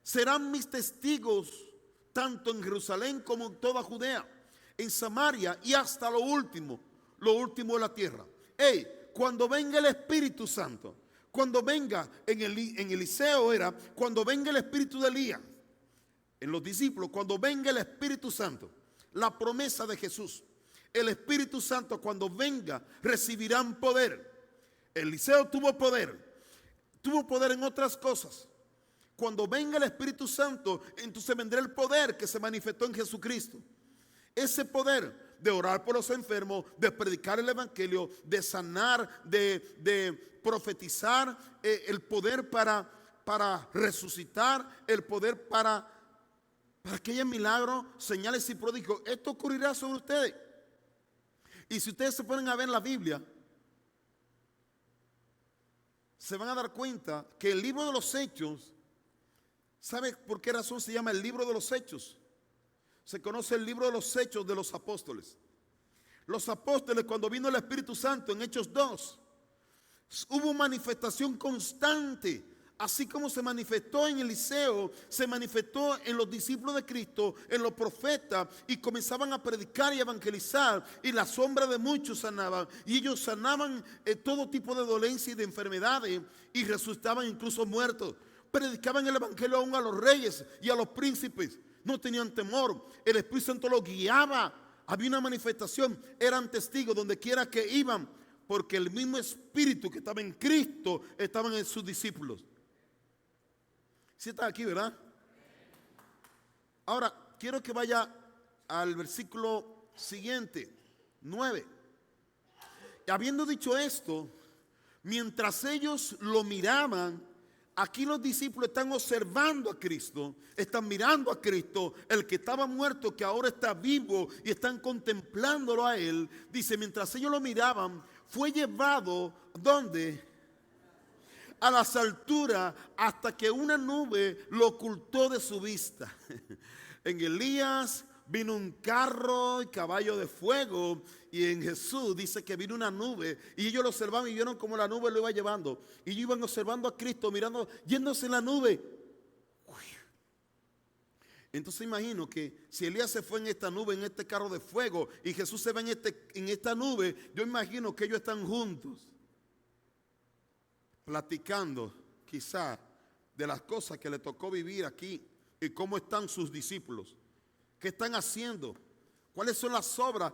Serán mis testigos tanto en Jerusalén como en toda Judea, en Samaria y hasta lo último de la tierra. Cuando venga el Espíritu Santo, cuando venga en Eliseo era, cuando venga el Espíritu de Elías, en los discípulos, cuando venga el Espíritu Santo, la promesa de Jesús, el Espíritu Santo cuando venga recibirán poder. Eliseo tuvo poder en otras cosas. Cuando venga el Espíritu Santo, entonces vendrá el poder que se manifestó en Jesucristo. Ese poder de orar por los enfermos, de predicar el evangelio, de sanar, de profetizar, el poder para resucitar, el poder para que haya milagros, señales y prodigios. Esto ocurrirá sobre ustedes. Y si ustedes se ponen a ver la Biblia, se van a dar cuenta que el libro de los Hechos, ¿sabe por qué razón se llama el libro de los Hechos? Se conoce el libro de los Hechos de los apóstoles. Los apóstoles, cuando vino el Espíritu Santo en Hechos 2, hubo manifestación constante. Así como se manifestó en Eliseo, se manifestó en los discípulos de Cristo, en los profetas, y comenzaban a predicar y evangelizar, y la sombra de muchos sanaban, y ellos sanaban todo tipo de dolencias y de enfermedades, y resucitaban incluso muertos. Predicaban el evangelio aún a los reyes y a los príncipes, no tenían temor, el Espíritu Santo los guiaba, había una manifestación, eran testigos donde quiera que iban, porque el mismo Espíritu que estaba en Cristo estaba en sus discípulos. ¿Sí está aquí, verdad? Ahora, quiero que vaya al versículo siguiente, 9. Y habiendo dicho esto, mientras ellos lo miraban, aquí los discípulos están observando a Cristo, están mirando a Cristo, el que estaba muerto, que ahora está vivo, y están contemplándolo a él. Dice, mientras ellos lo miraban, fue llevado, ¿dónde? A las alturas, hasta que una nube lo ocultó de su vista. En Elías vino un carro y caballo de fuego, y en Jesús dice que vino una nube, y ellos lo observaban y vieron cómo la nube lo iba llevando, y ellos iban observando a Cristo, mirando, yéndose en la nube. Entonces imagino que si Elías se fue en esta nube, en este carro de fuego, y Jesús se va en esta nube, yo imagino que ellos están juntos, platicando quizá de las cosas que le tocó vivir aquí y cómo están sus discípulos, qué están haciendo, cuáles son las obras.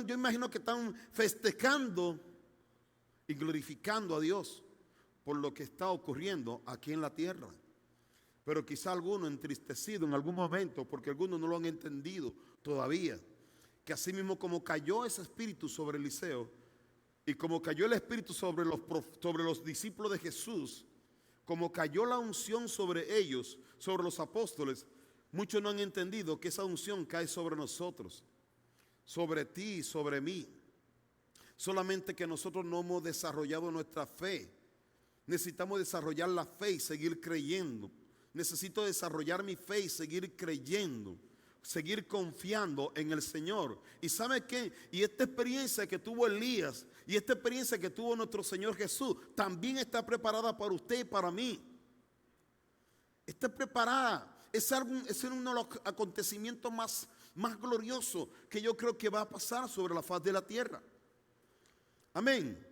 Yo imagino que están festejando y glorificando a Dios por lo que está ocurriendo aquí en la tierra. Pero quizá algunos entristecidos en algún momento, porque algunos no lo han entendido todavía, que así mismo como cayó ese espíritu sobre Eliseo, y como cayó el Espíritu sobre los discípulos de Jesús, como cayó la unción sobre ellos, sobre los apóstoles, muchos no han entendido que esa unción cae sobre nosotros, sobre ti y sobre mí. Solamente que nosotros no hemos desarrollado nuestra fe. Necesitamos desarrollar la fe y seguir creyendo. Necesito desarrollar mi fe y seguir creyendo, seguir confiando en el Señor. ¿Y sabe qué? Y esta experiencia que tuvo Elías y esta experiencia que tuvo nuestro Señor Jesús también está preparada para usted y para mí. Está preparada. Es uno de los acontecimientos más gloriosos que yo creo que va a pasar sobre la faz de la tierra. Amén.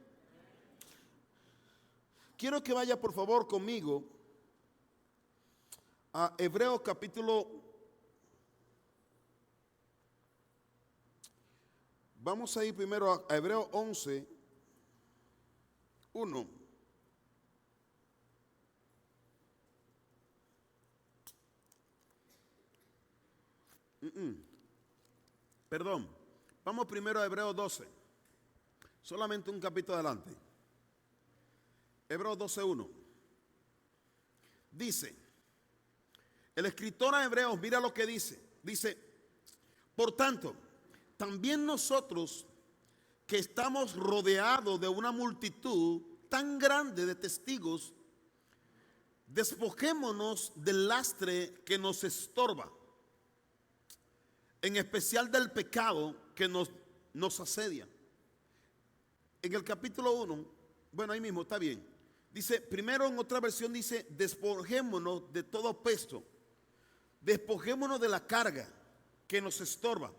Quiero que vaya por favor conmigo a Hebreos capítulo. Vamos a ir primero a Hebreos 11, 1. Perdón, vamos primero a Hebreos 12. Solamente un capítulo adelante. Hebreos 12:1. Dice, el escritor a Hebreos, mira lo que dice. Dice, por tanto, también nosotros que estamos rodeados de una multitud tan grande de testigos, despojémonos del lastre que nos estorba, en especial del pecado que nos asedia. En el capítulo 1, bueno, ahí mismo está bien, dice, primero en otra versión dice, despojémonos de todo peso, despojémonos de la carga que nos estorba,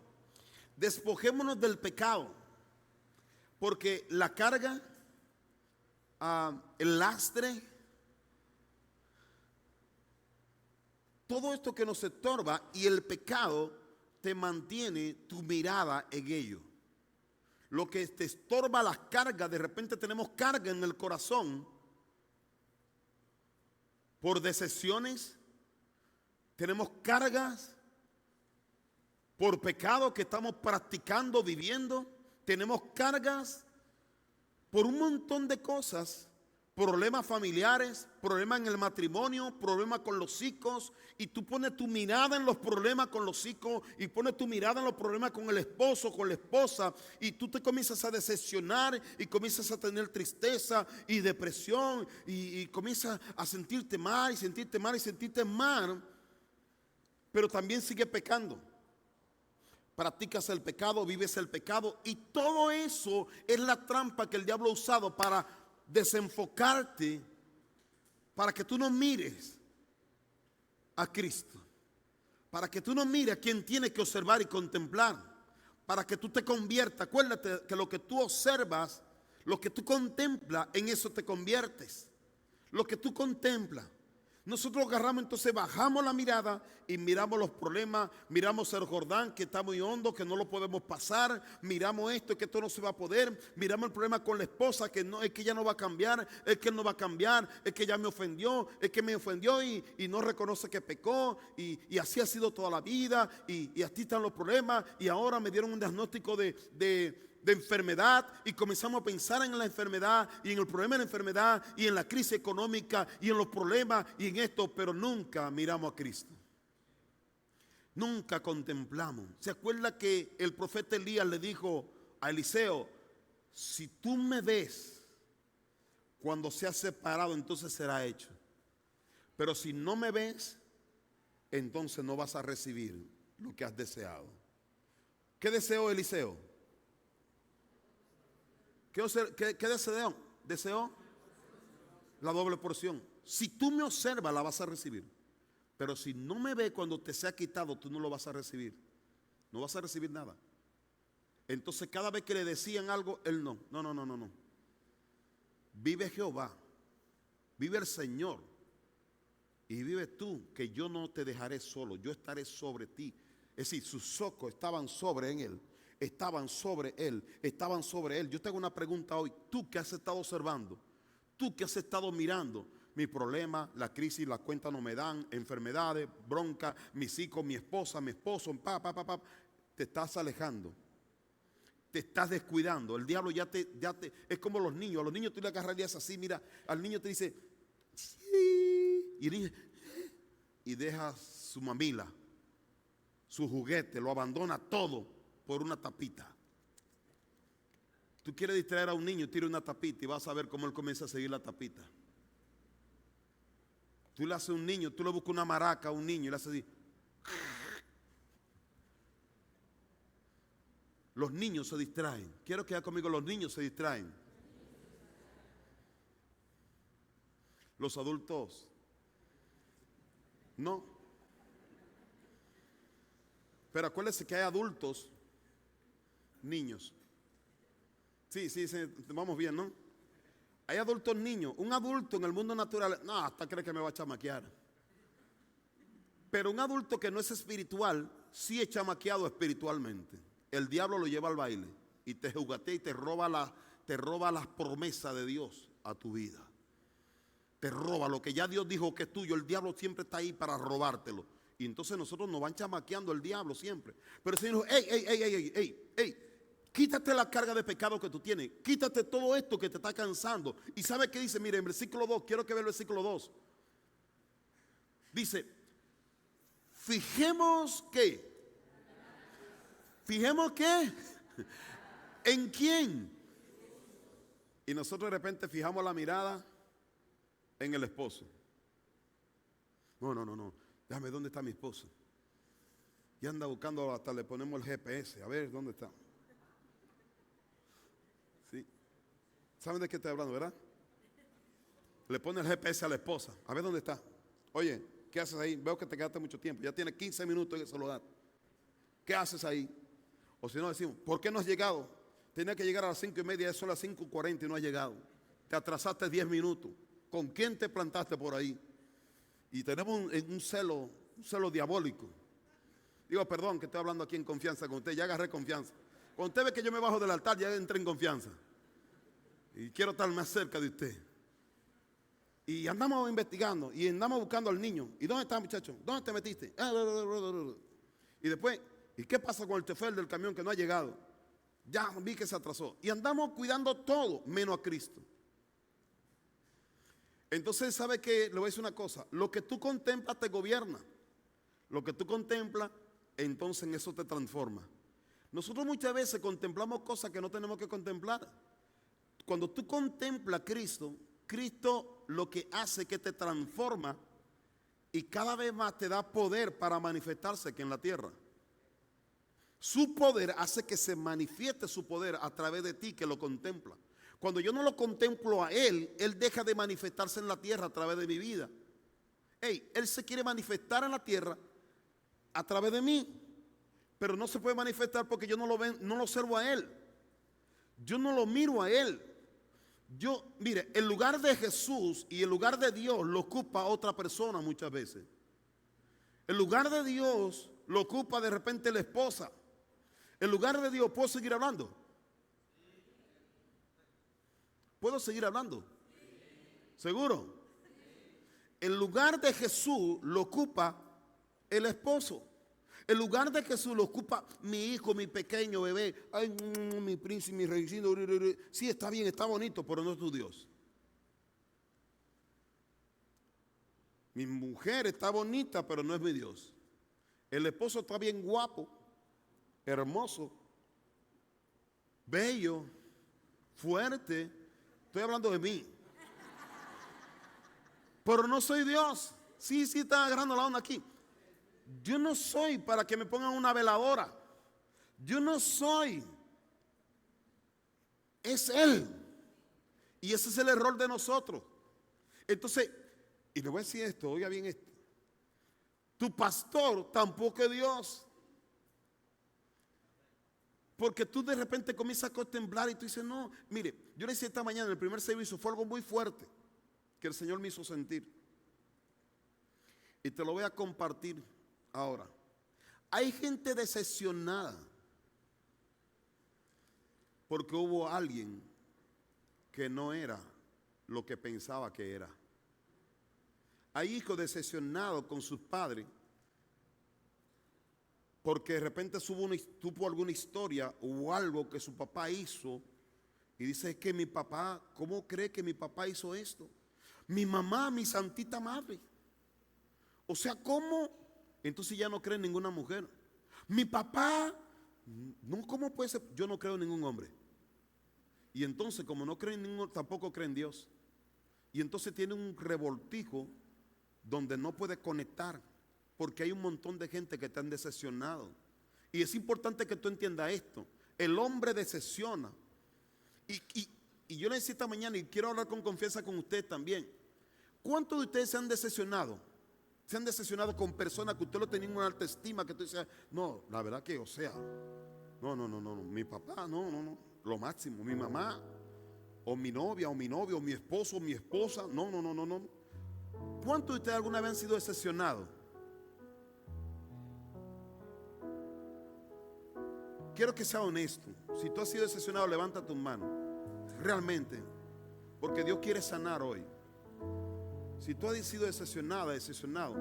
despojémonos del pecado, porque la carga, el lastre, todo esto que nos estorba y el pecado te mantiene tu mirada en ello. Lo que te estorba las cargas, de repente tenemos carga en el corazón por decepciones, tenemos cargas por pecado que estamos practicando, viviendo, tenemos cargas por un montón de cosas, problemas familiares, problemas en el matrimonio, problemas con los hijos, y tú pones tu mirada en los problemas con los hijos y pones tu mirada en los problemas con el esposo, con la esposa, y tú te comienzas a decepcionar y comienzas a tener tristeza y depresión y comienzas a sentirte mal y sentirte mal y sentirte mal, pero también sigue pecando. Practicas el pecado, vives el pecado, y todo eso es la trampa que el diablo ha usado para desenfocarte, para que tú no mires a Cristo, para que tú no mires a quien tienes que observar y contemplar, para que tú te conviertas. Acuérdate que lo que tú observas, lo que tú contemplas, en eso te conviertes. Lo que tú contemplas. Nosotros agarramos, entonces bajamos la mirada y miramos los problemas, miramos el Jordán que está muy hondo, que no lo podemos pasar, miramos esto, que esto no se va a poder, miramos el problema con la esposa, que no, es que ella no va a cambiar, es que él no va a cambiar, es que ella me ofendió, es que me ofendió y no reconoce que pecó, y así ha sido toda la vida, y así están los problemas, y ahora me dieron un diagnóstico de enfermedad, y comenzamos a pensar en la enfermedad y en el problema de la enfermedad y en la crisis económica y en los problemas y en esto, pero nunca miramos a Cristo, nunca contemplamos. ¿Se acuerda que el profeta Elías le dijo a Eliseo, si tú me ves cuando sea separado, entonces será hecho, pero si no me ves, entonces no vas a recibir lo que has deseado? ¿Qué deseó Eliseo? ¿Qué deseó? Deseó la doble porción. Si tú me observas, la vas a recibir. Pero si no me ves cuando te sea quitado, tú no lo vas a recibir. No vas a recibir nada. Entonces cada vez que le decían algo, él no. Vive Jehová, vive el Señor, y vive tú, que yo no te dejaré solo, yo estaré sobre ti. Es decir, sus ojos estaban sobre en él. Estaban sobre él. Yo te hago una pregunta hoy. Tú que has estado observando, tú que has estado mirando mi problema, la crisis, las cuentas no me dan, enfermedades, bronca, mis hijos, mi esposa, mi esposo, te estás alejando, te estás descuidando. El diablo ya te es como los niños. A los niños tú le agarrarías así, mira, al niño te dice, sí, y el niño, y deja su mamila, su juguete, lo abandona todo por una tapita. Tú quieres distraer a un niño, tira una tapita y vas a ver cómo él comienza a seguir la tapita. Tú le haces a un niño, tú le buscas una maraca a un niño y le haces así. Los niños se distraen. Quiero que haga conmigo, los niños se distraen. Los adultos no. Pero acuérdense que hay adultos, niños. Sí, vamos bien, ¿no? Hay adultos niños. Un adulto en el mundo natural, no, hasta cree que me va a chamaquear. Pero un adulto que no es espiritual, sí es chamaqueado espiritualmente. El diablo lo lleva al baile y te jugatea y te roba las promesas de Dios a tu vida. Te roba lo que ya Dios dijo que es tuyo. El diablo siempre está ahí para robártelo. Y entonces nosotros nos van chamaqueando el diablo siempre. Pero el Señor dijo, quítate la carga de pecado que tú tienes. Quítate todo esto que te está cansando. ¿Y sabe qué dice? Mire, en versículo 2, quiero que vea el versículo 2. Dice, fijemos que ¿En quién? Y nosotros de repente fijamos la mirada en el esposo. No. Déjame, ¿dónde está mi esposo? Y anda buscando, hasta le ponemos el GPS. A ver, ¿dónde está? ¿Sí? ¿Saben de qué estoy hablando, verdad? Le pone el GPS a la esposa. A ver, ¿dónde está? Oye, ¿qué haces ahí? Veo que te quedaste mucho tiempo. Ya tienes 15 minutos en el celular. ¿Qué haces ahí? O si no, decimos, ¿por qué no has llegado? Tenía que llegar a las 5:30, son las 5:40 y no has llegado. Te atrasaste 10 minutos. ¿Con quién te plantaste por ahí? Y tenemos un celo diabólico. Digo, perdón, que estoy hablando aquí en confianza con usted. Ya agarré confianza. Cuando usted ve que yo me bajo del altar, ya entré en confianza. Y quiero estar más cerca de usted. Y andamos investigando y andamos buscando al niño. ¿Y dónde está, muchacho? ¿Dónde te metiste? Y después, ¿y qué pasa con el chofer del camión que no ha llegado? Ya vi que se atrasó. Y andamos cuidando todo menos a Cristo. Entonces, ¿sabe qué? Le voy a decir una cosa. Lo que tú contemplas te gobierna. Lo que tú contemplas, entonces en eso te transforma. Nosotros muchas veces contemplamos cosas que no tenemos que contemplar. Cuando tú contemplas a Cristo, Cristo lo que hace es que te transforma y cada vez más te da poder para manifestarse aquí en la tierra. Su poder hace que se manifieste su poder a través de ti que lo contempla. Cuando yo no lo contemplo a Él, Él deja de manifestarse en la tierra a través de mi vida. Él se quiere manifestar en la tierra a través de mí, pero no se puede manifestar porque yo no lo observo a Él. Yo no lo miro a Él. Mire, el lugar de Jesús y el lugar de Dios lo ocupa otra persona muchas veces. El lugar de Dios lo ocupa de repente la esposa. El lugar de Dios, ¿puedo seguir hablando? ¿Puedo seguir hablando? ¿Seguro? El lugar de Jesús lo ocupa el esposo. El lugar de Jesús lo ocupa mi hijo, mi pequeño bebé. Ay, mi príncipe, mi reycito. Sí, está bien, está bonito, pero no es tu Dios. Mi mujer está bonita, pero no es mi Dios. El esposo está bien guapo, hermoso, bello, fuerte. Estoy hablando de mí. Pero no soy Dios. Sí, está agarrando la onda aquí. Yo no soy para que me pongan una veladora. Yo no soy. Es Él. Y ese es el error de nosotros. Entonces, y le voy a decir esto, oiga bien esto. Tu pastor tampoco es Dios. Porque tú de repente comienzas a contemplar y tú dices, no, mire, yo le decía esta mañana en el primer servicio, fue algo muy fuerte que el Señor me hizo sentir. Y te lo voy a compartir ahora. Hay gente decepcionada porque hubo alguien que no era lo que pensaba que era. Hay hijos decepcionados con sus padres porque de repente tuvo alguna historia o algo que su papá hizo y dice, es que mi papá, ¿cómo cree que mi papá hizo esto? Mi mamá, mi santita madre. O sea, ¿cómo? Entonces ya no cree en ninguna mujer. Mi papá, no, ¿cómo puede ser? Yo no creo en ningún hombre. Y entonces, como no cree en ningún, tampoco cree en Dios. Y entonces tiene un revoltijo donde no puede conectar, porque hay un montón de gente que están decepcionados. Y es importante que tú entiendas esto. El hombre decepciona. Y yo le decía esta mañana, y quiero hablar con confianza con usted también. ¿Cuántos de ustedes se han decepcionado? Se han decepcionado con personas que usted lo tenía en una alta estima, que tú dices, no, la verdad que, o sea, no, mi papá, no, lo máximo, mi mamá, o mi novia, o mi novio, o mi esposo, o mi esposa, no. ¿Cuántos de ustedes alguna vez han sido decepcionados? Quiero que sea honesto. Si tú has sido decepcionado, levanta tus manos. Realmente, porque Dios quiere sanar hoy. Si tú has sido decepcionado,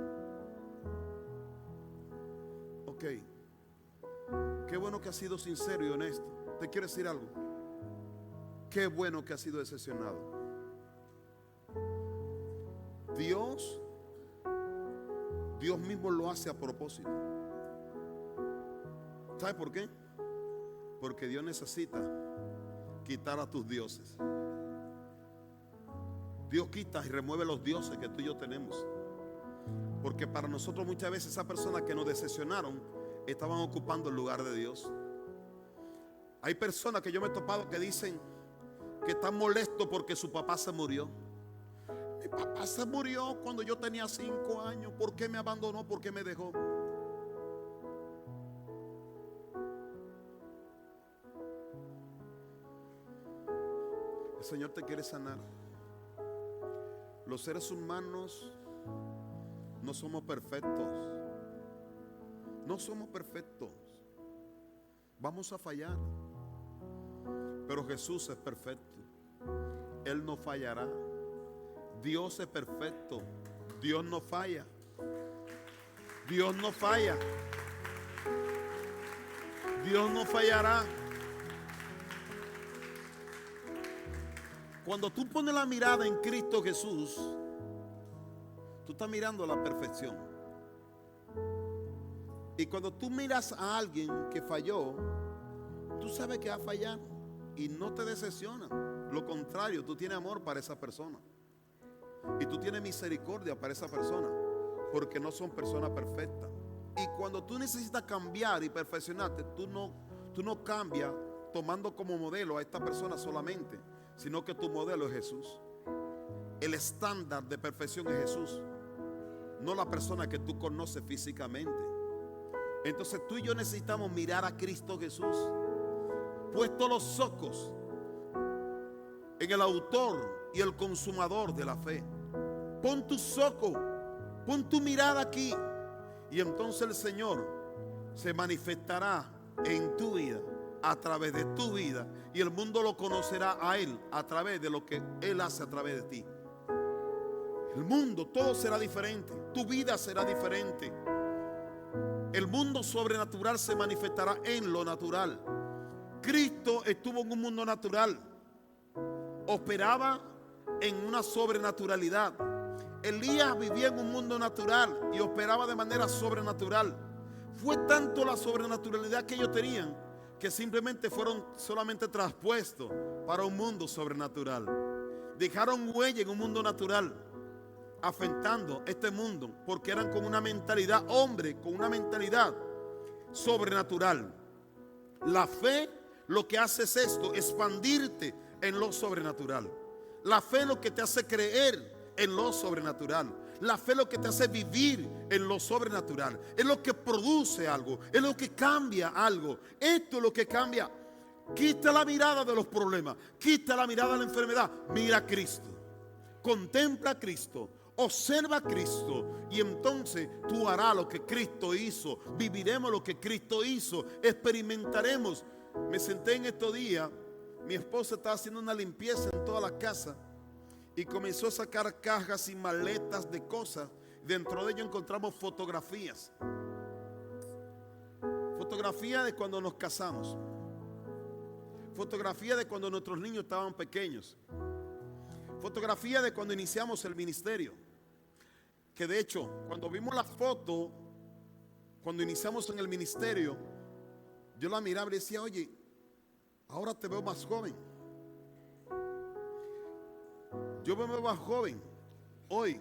ok, qué bueno que has sido sincero y honesto. Te quiero decir algo. Qué bueno que has sido decepcionado. Dios mismo lo hace a propósito. ¿Sabe por qué? Porque Dios necesita quitar a tus dioses. Dios quita y remueve los dioses que tú y yo tenemos. Porque para nosotros muchas veces esas personas que nos decepcionaron estaban ocupando el lugar de Dios. Hay personas que yo me he topado que dicen que están molestos porque su papá se murió. Mi papá se murió cuando yo tenía 5 años. ¿Por qué me abandonó? ¿Por qué me dejó? El Señor te quiere sanar. Los seres humanos no somos perfectos. No somos perfectos. Vamos a fallar. Pero Jesús es perfecto. Él no fallará. Dios es perfecto. Dios no falla. Dios no falla. Dios no fallará. Cuando tú pones la mirada en Cristo Jesús, tú estás mirando la perfección. Y cuando tú miras a alguien que falló, tú sabes que va a fallar y no te decepciona. Lo contrario, tú tienes amor para esa persona. Y tú tienes misericordia para esa persona, porque no son personas perfectas. Y cuando tú necesitas cambiar y perfeccionarte, tú no cambias tomando como modelo a esta persona solamente, sino que tu modelo es Jesús. El estándar de perfección es Jesús, no la persona que tú conoces físicamente. Entonces tú y yo necesitamos mirar a Cristo Jesús, puesto los ojos en el autor y el consumador de la fe. Pon tus ojos, pon tu mirada aquí, y entonces el Señor se manifestará en tu vida, a través de tu vida, y el mundo lo conocerá a Él a través de lo que Él hace a través de ti. El mundo, todo será diferente, tu vida será diferente. El mundo sobrenatural se manifestará en lo natural. Cristo estuvo en un mundo natural, operaba en una sobrenaturalidad. Elías vivía en un mundo natural y operaba de manera sobrenatural. Fue tanto la sobrenaturalidad que ellos tenían que simplemente fueron solamente traspuestos para un mundo sobrenatural. Dejaron huella en un mundo natural, afectando este mundo, porque eran con una mentalidad, hombre, con una mentalidad sobrenatural. La fe lo que hace es esto, expandirte en lo sobrenatural. La fe lo que te hace creer en lo sobrenatural. La fe lo que te hace vivir en lo sobrenatural. Es lo que produce algo, es lo que cambia algo. Esto es lo que cambia. Quita la mirada de los problemas, quita la mirada de la enfermedad. Mira a Cristo, contempla a Cristo, observa a Cristo, y entonces tú harás lo que Cristo hizo. Viviremos lo que Cristo hizo, experimentaremos. Me senté en estos días, mi esposa estaba haciendo una limpieza en toda la casa y comenzó a sacar cajas y maletas de cosas. Dentro de ello encontramos fotografías. Fotografía de cuando nos casamos. Fotografía de cuando nuestros niños estaban pequeños. Fotografía de cuando iniciamos el ministerio. Que de hecho, cuando vimos la foto, cuando iniciamos en el ministerio, yo la miraba y decía, oye, ahora te veo más joven. Yo me veo más joven hoy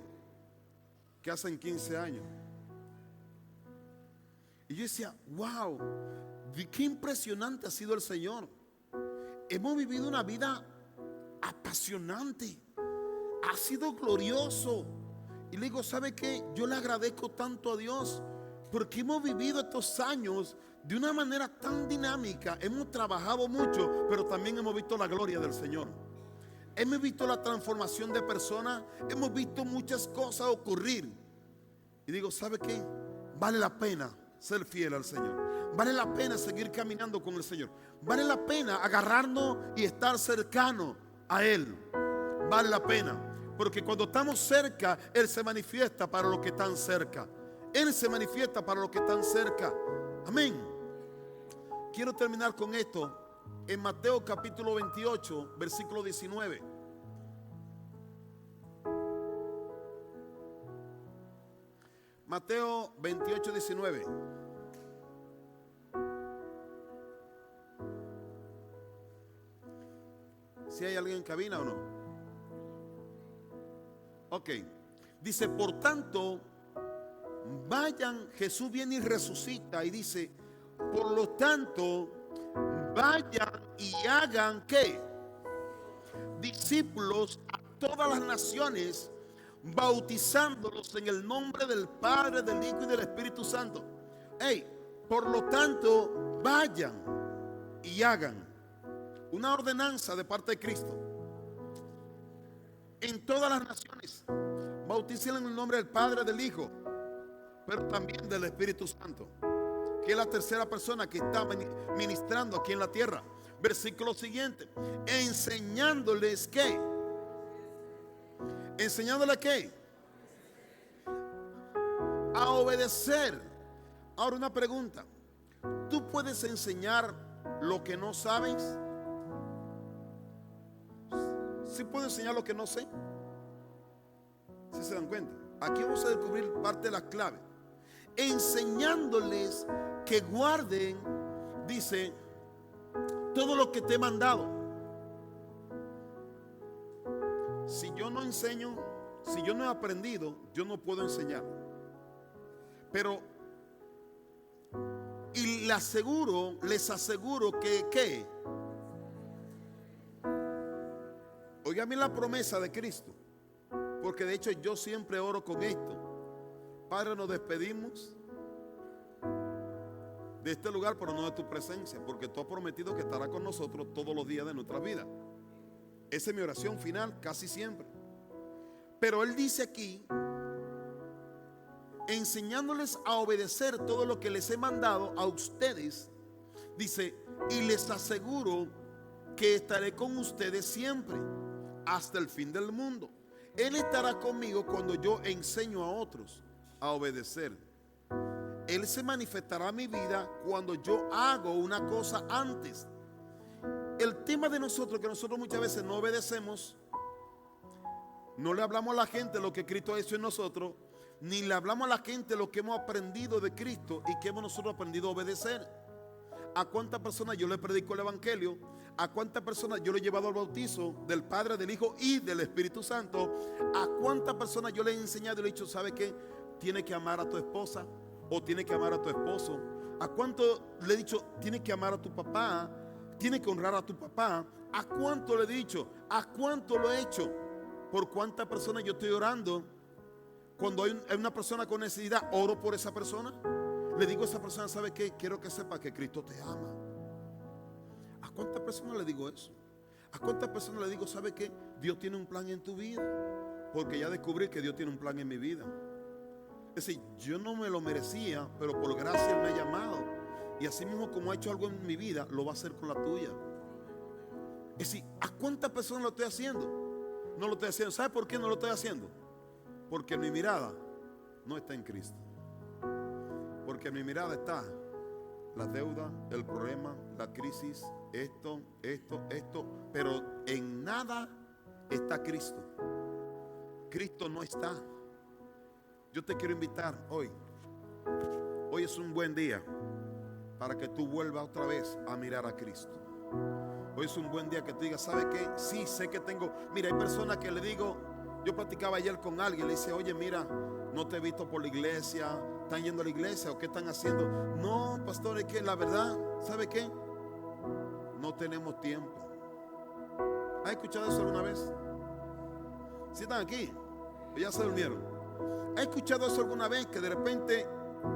que hace 15 años. Y yo decía, wow, qué impresionante ha sido el Señor. Hemos vivido una vida apasionante. Ha sido glorioso. Y le digo, ¿sabe qué? Yo le agradezco tanto a Dios porque hemos vivido estos años de una manera tan dinámica. Hemos trabajado mucho, pero también hemos visto la gloria del Señor. Hemos visto la transformación de personas. Hemos visto muchas cosas ocurrir. Y digo, ¿sabe qué? Vale la pena ser fiel al Señor. Vale la pena seguir caminando con el Señor. Vale la pena agarrarnos y estar cercano a Él. Vale la pena. Porque cuando estamos cerca, Él se manifiesta para los que están cerca. Él se manifiesta para los que están cerca. Amén. Quiero terminar con esto. En Mateo capítulo 28, versículo 19. Mateo 28, 19. alguien en cabina o no? Ok. Dice, por tanto, vayan, Jesús viene y resucita y dice, por lo tanto, vayan y hagan ¿qué? Discípulos a todas las naciones, bautizándolos en el nombre del Padre, del Hijo y del Espíritu Santo. Por lo tanto, vayan y hagan una ordenanza de parte de Cristo en todas las naciones. Bautícenlos en el nombre del Padre, del Hijo, pero también del Espíritu Santo, que es la tercera persona que está ministrando aquí en la tierra. Versículo siguiente, enseñándoles ¿qué? ¿Enseñándoles qué? A obedecer. Ahora una pregunta, ¿tú puedes enseñar lo que no sabes? ¿Sí puedo enseñar lo que no sé? ¿Sí se dan cuenta? Aquí vamos a descubrir parte de la clave. Enseñándoles que guarden, dice, todo lo que te he mandado. Si yo no enseño, si yo no he aprendido, yo no puedo enseñar. Pero, y les aseguro que, ¿qué? Óigame la promesa de Cristo, porque de hecho yo siempre oro con esto. Padre, nos despedimos de este lugar, pero no de tu presencia, porque tú has prometido que estará con nosotros todos los días de nuestra vida. Esa es mi oración final, casi siempre. Pero Él dice aquí, enseñándoles a obedecer todo lo que les he mandado a ustedes, dice, y les aseguro que estaré con ustedes siempre, hasta el fin del mundo. Él estará conmigo cuando yo enseño a otros a obedecer. Él se manifestará en mi vida cuando yo hago una cosa antes. El tema de nosotros, que nosotros muchas veces no obedecemos, no le hablamos a la gente lo que Cristo ha hecho en nosotros, ni le hablamos a la gente lo que hemos aprendido de Cristo y que hemos nosotros aprendido a obedecer. ¿A cuántas personas yo le predico el evangelio? ¿A cuántas personas yo le he llevado al bautizo del Padre, del Hijo y del Espíritu Santo? ¿A cuántas personas yo le he enseñado y le he dicho, ¿sabe qué? Tiene que amar a tu esposa o tiene que amar a tu esposo. ¿A cuánto le he dicho, tiene que amar a tu papá? Tiene que honrar a tu papá. ¿A cuánto le he dicho? ¿A cuánto lo he hecho? ¿Por cuántas personas yo estoy orando? Cuando hay una persona con necesidad, oro por esa persona. Le digo a esa persona, ¿sabe qué? Quiero que sepa que Cristo te ama. ¿A cuántas personas le digo eso? ¿A cuántas personas le digo, ¿sabe qué? Dios tiene un plan en tu vida? Porque ya descubrí que Dios tiene un plan en mi vida. Es decir, yo no me lo merecía, pero por gracia Él me ha llamado. Y así mismo como ha hecho algo en mi vida, lo va a hacer con la tuya. Es decir, ¿a cuántas personas lo estoy haciendo? No lo estoy haciendo. ¿Sabe por qué no lo estoy haciendo? Porque mi mirada no está en Cristo. Porque en mi mirada está la deuda, el problema, la crisis, esto, pero en nada está Cristo. Cristo no está. Yo te quiero invitar hoy. Hoy es un buen día para que tú vuelvas otra vez a mirar a Cristo. Hoy es un buen día que tú digas, ¿sabe qué? Sí, sé que tengo. Mira, hay personas que le digo, yo platicaba ayer con alguien, le dice, oye, mira, no te he visto por la iglesia. ¿Están yendo a la iglesia o qué están haciendo? No, pastor, es que la verdad, ¿sabe qué? No tenemos tiempo. ¿Has escuchado eso alguna vez? ¿Sí están aquí? ¿O ya se durmieron? ¿Has escuchado eso alguna vez? Que de repente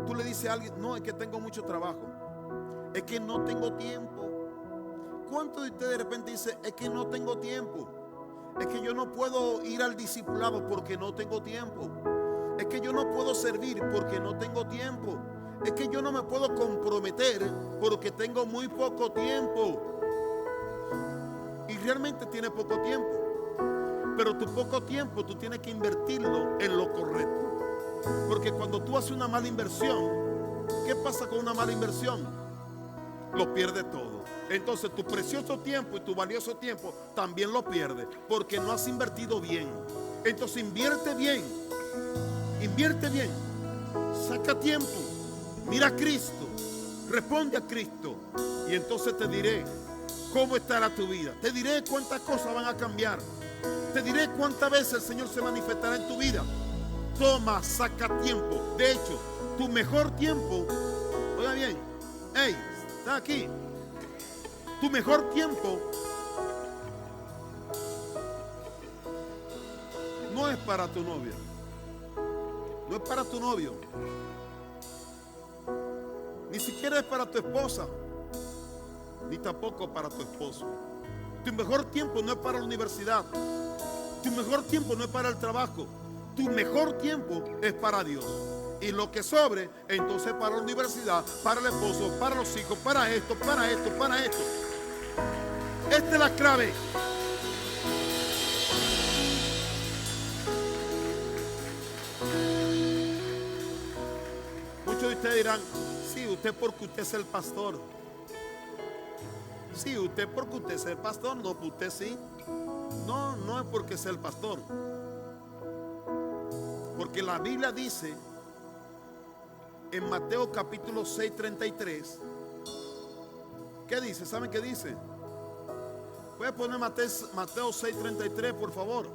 tú le dices a alguien, no, es que tengo mucho trabajo. Es que no tengo tiempo. ¿Cuántos de ustedes de repente dicen, es que no tengo tiempo? Es que yo no puedo ir al discipulado porque no tengo tiempo. Es que yo no puedo servir porque no tengo tiempo. Es que yo no me puedo comprometer porque tengo muy poco tiempo. Y realmente tiene poco tiempo. Pero tu poco tiempo tú tienes que invertirlo en lo correcto. Porque cuando tú haces una mala inversión, ¿qué pasa con una mala inversión? Lo pierdes todo. Entonces tu precioso tiempo y tu valioso tiempo también lo pierdes porque no has invertido bien. Entonces invierte bien. Invierte bien, saca tiempo, mira a Cristo, responde a Cristo y entonces te diré cómo estará tu vida. Te diré cuántas cosas van a cambiar. Te diré cuántas veces el Señor se manifestará en tu vida. Toma, saca tiempo. De hecho, tu mejor tiempo, oiga bien, hey, está aquí. Tu mejor tiempo no es para tu novia, no es para tu novio, ni siquiera es para tu esposa, ni tampoco para tu esposo. Tu mejor tiempo no es para la universidad, tu mejor tiempo no es para el trabajo, tu mejor tiempo es para Dios. Y lo que sobre, entonces para la universidad, para el esposo, para los hijos, para esto, para esto, para esto. Esta es la clave. Muchos de ustedes dirán, sí, usted porque usted es el pastor. Sí, usted porque usted es el pastor. No, usted sí. No, no es porque es el pastor. Porque la Biblia dice en Mateo capítulo 6, 33. ¿Qué dice? ¿Saben qué dice? Puede poner Mateo 6, 33, por favor.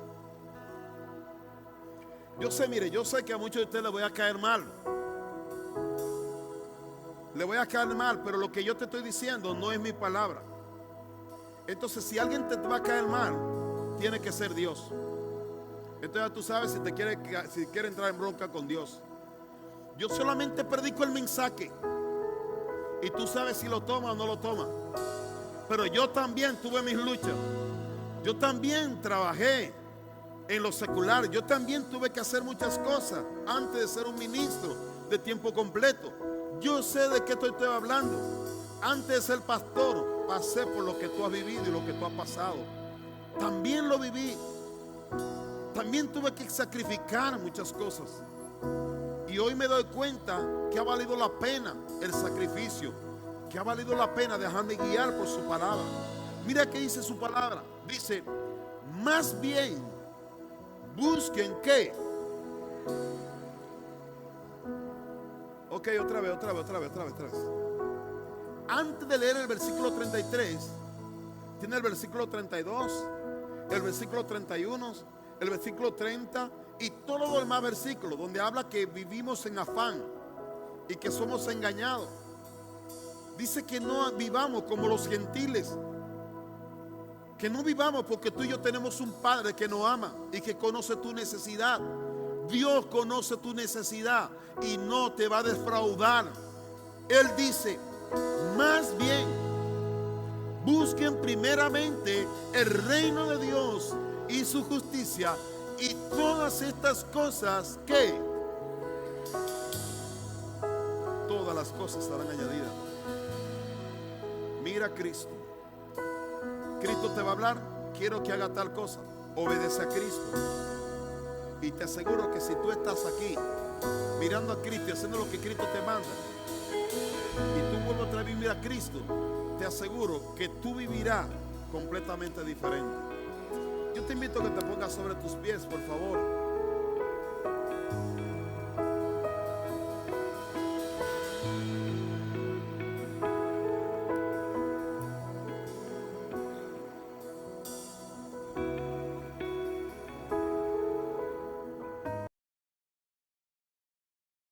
Yo sé, mire, yo sé que a muchos de ustedes les voy a caer mal. Le voy a caer mal, pero lo que yo te estoy diciendo no es mi palabra. Entonces, si alguien te va a caer mal, tiene que ser Dios. Entonces ya tú sabes si quiere entrar en bronca con Dios. Yo solamente predico el mensaje y tú sabes si lo toma o no lo toma. Pero yo también tuve mis luchas. Yo también trabajé en lo secular. Yo también tuve que hacer muchas cosas antes de ser un ministro de tiempo completo. Yo sé de qué estoy hablando. Antes de ser pastor, pasé por lo que tú has vivido y lo que tú has pasado. También lo viví. También tuve que sacrificar muchas cosas. Y hoy me doy cuenta que ha valido la pena el sacrificio, que ha valido la pena dejarme guiar por su palabra. Mira qué dice su palabra. Dice, más bien busquen qué. Ok, otra vez. Antes de leer el versículo 33, tiene el versículo 32, el versículo 31, el versículo 30 y todos los demás versículos donde habla que vivimos en afán y que somos engañados. Dice que no vivamos como los gentiles, que no vivamos porque tú y yo tenemos un Padre que nos ama y que conoce tu necesidad. Dios conoce tu necesidad y no te va a defraudar. Él dice, más bien busquen primeramente el reino de Dios y su justicia, y todas estas cosas, ¿qué? Todas las cosas serán añadidas. Mira a Cristo. Cristo te va a hablar, quiero que haga tal cosa. Obedece a Cristo. Y te aseguro que si tú estás aquí mirando a Cristo y haciendo lo que Cristo te manda, y tú vuelves otra vez a vivir a Cristo, te aseguro que tú vivirás completamente diferente. Yo te invito a que te pongas sobre tus pies, por favor.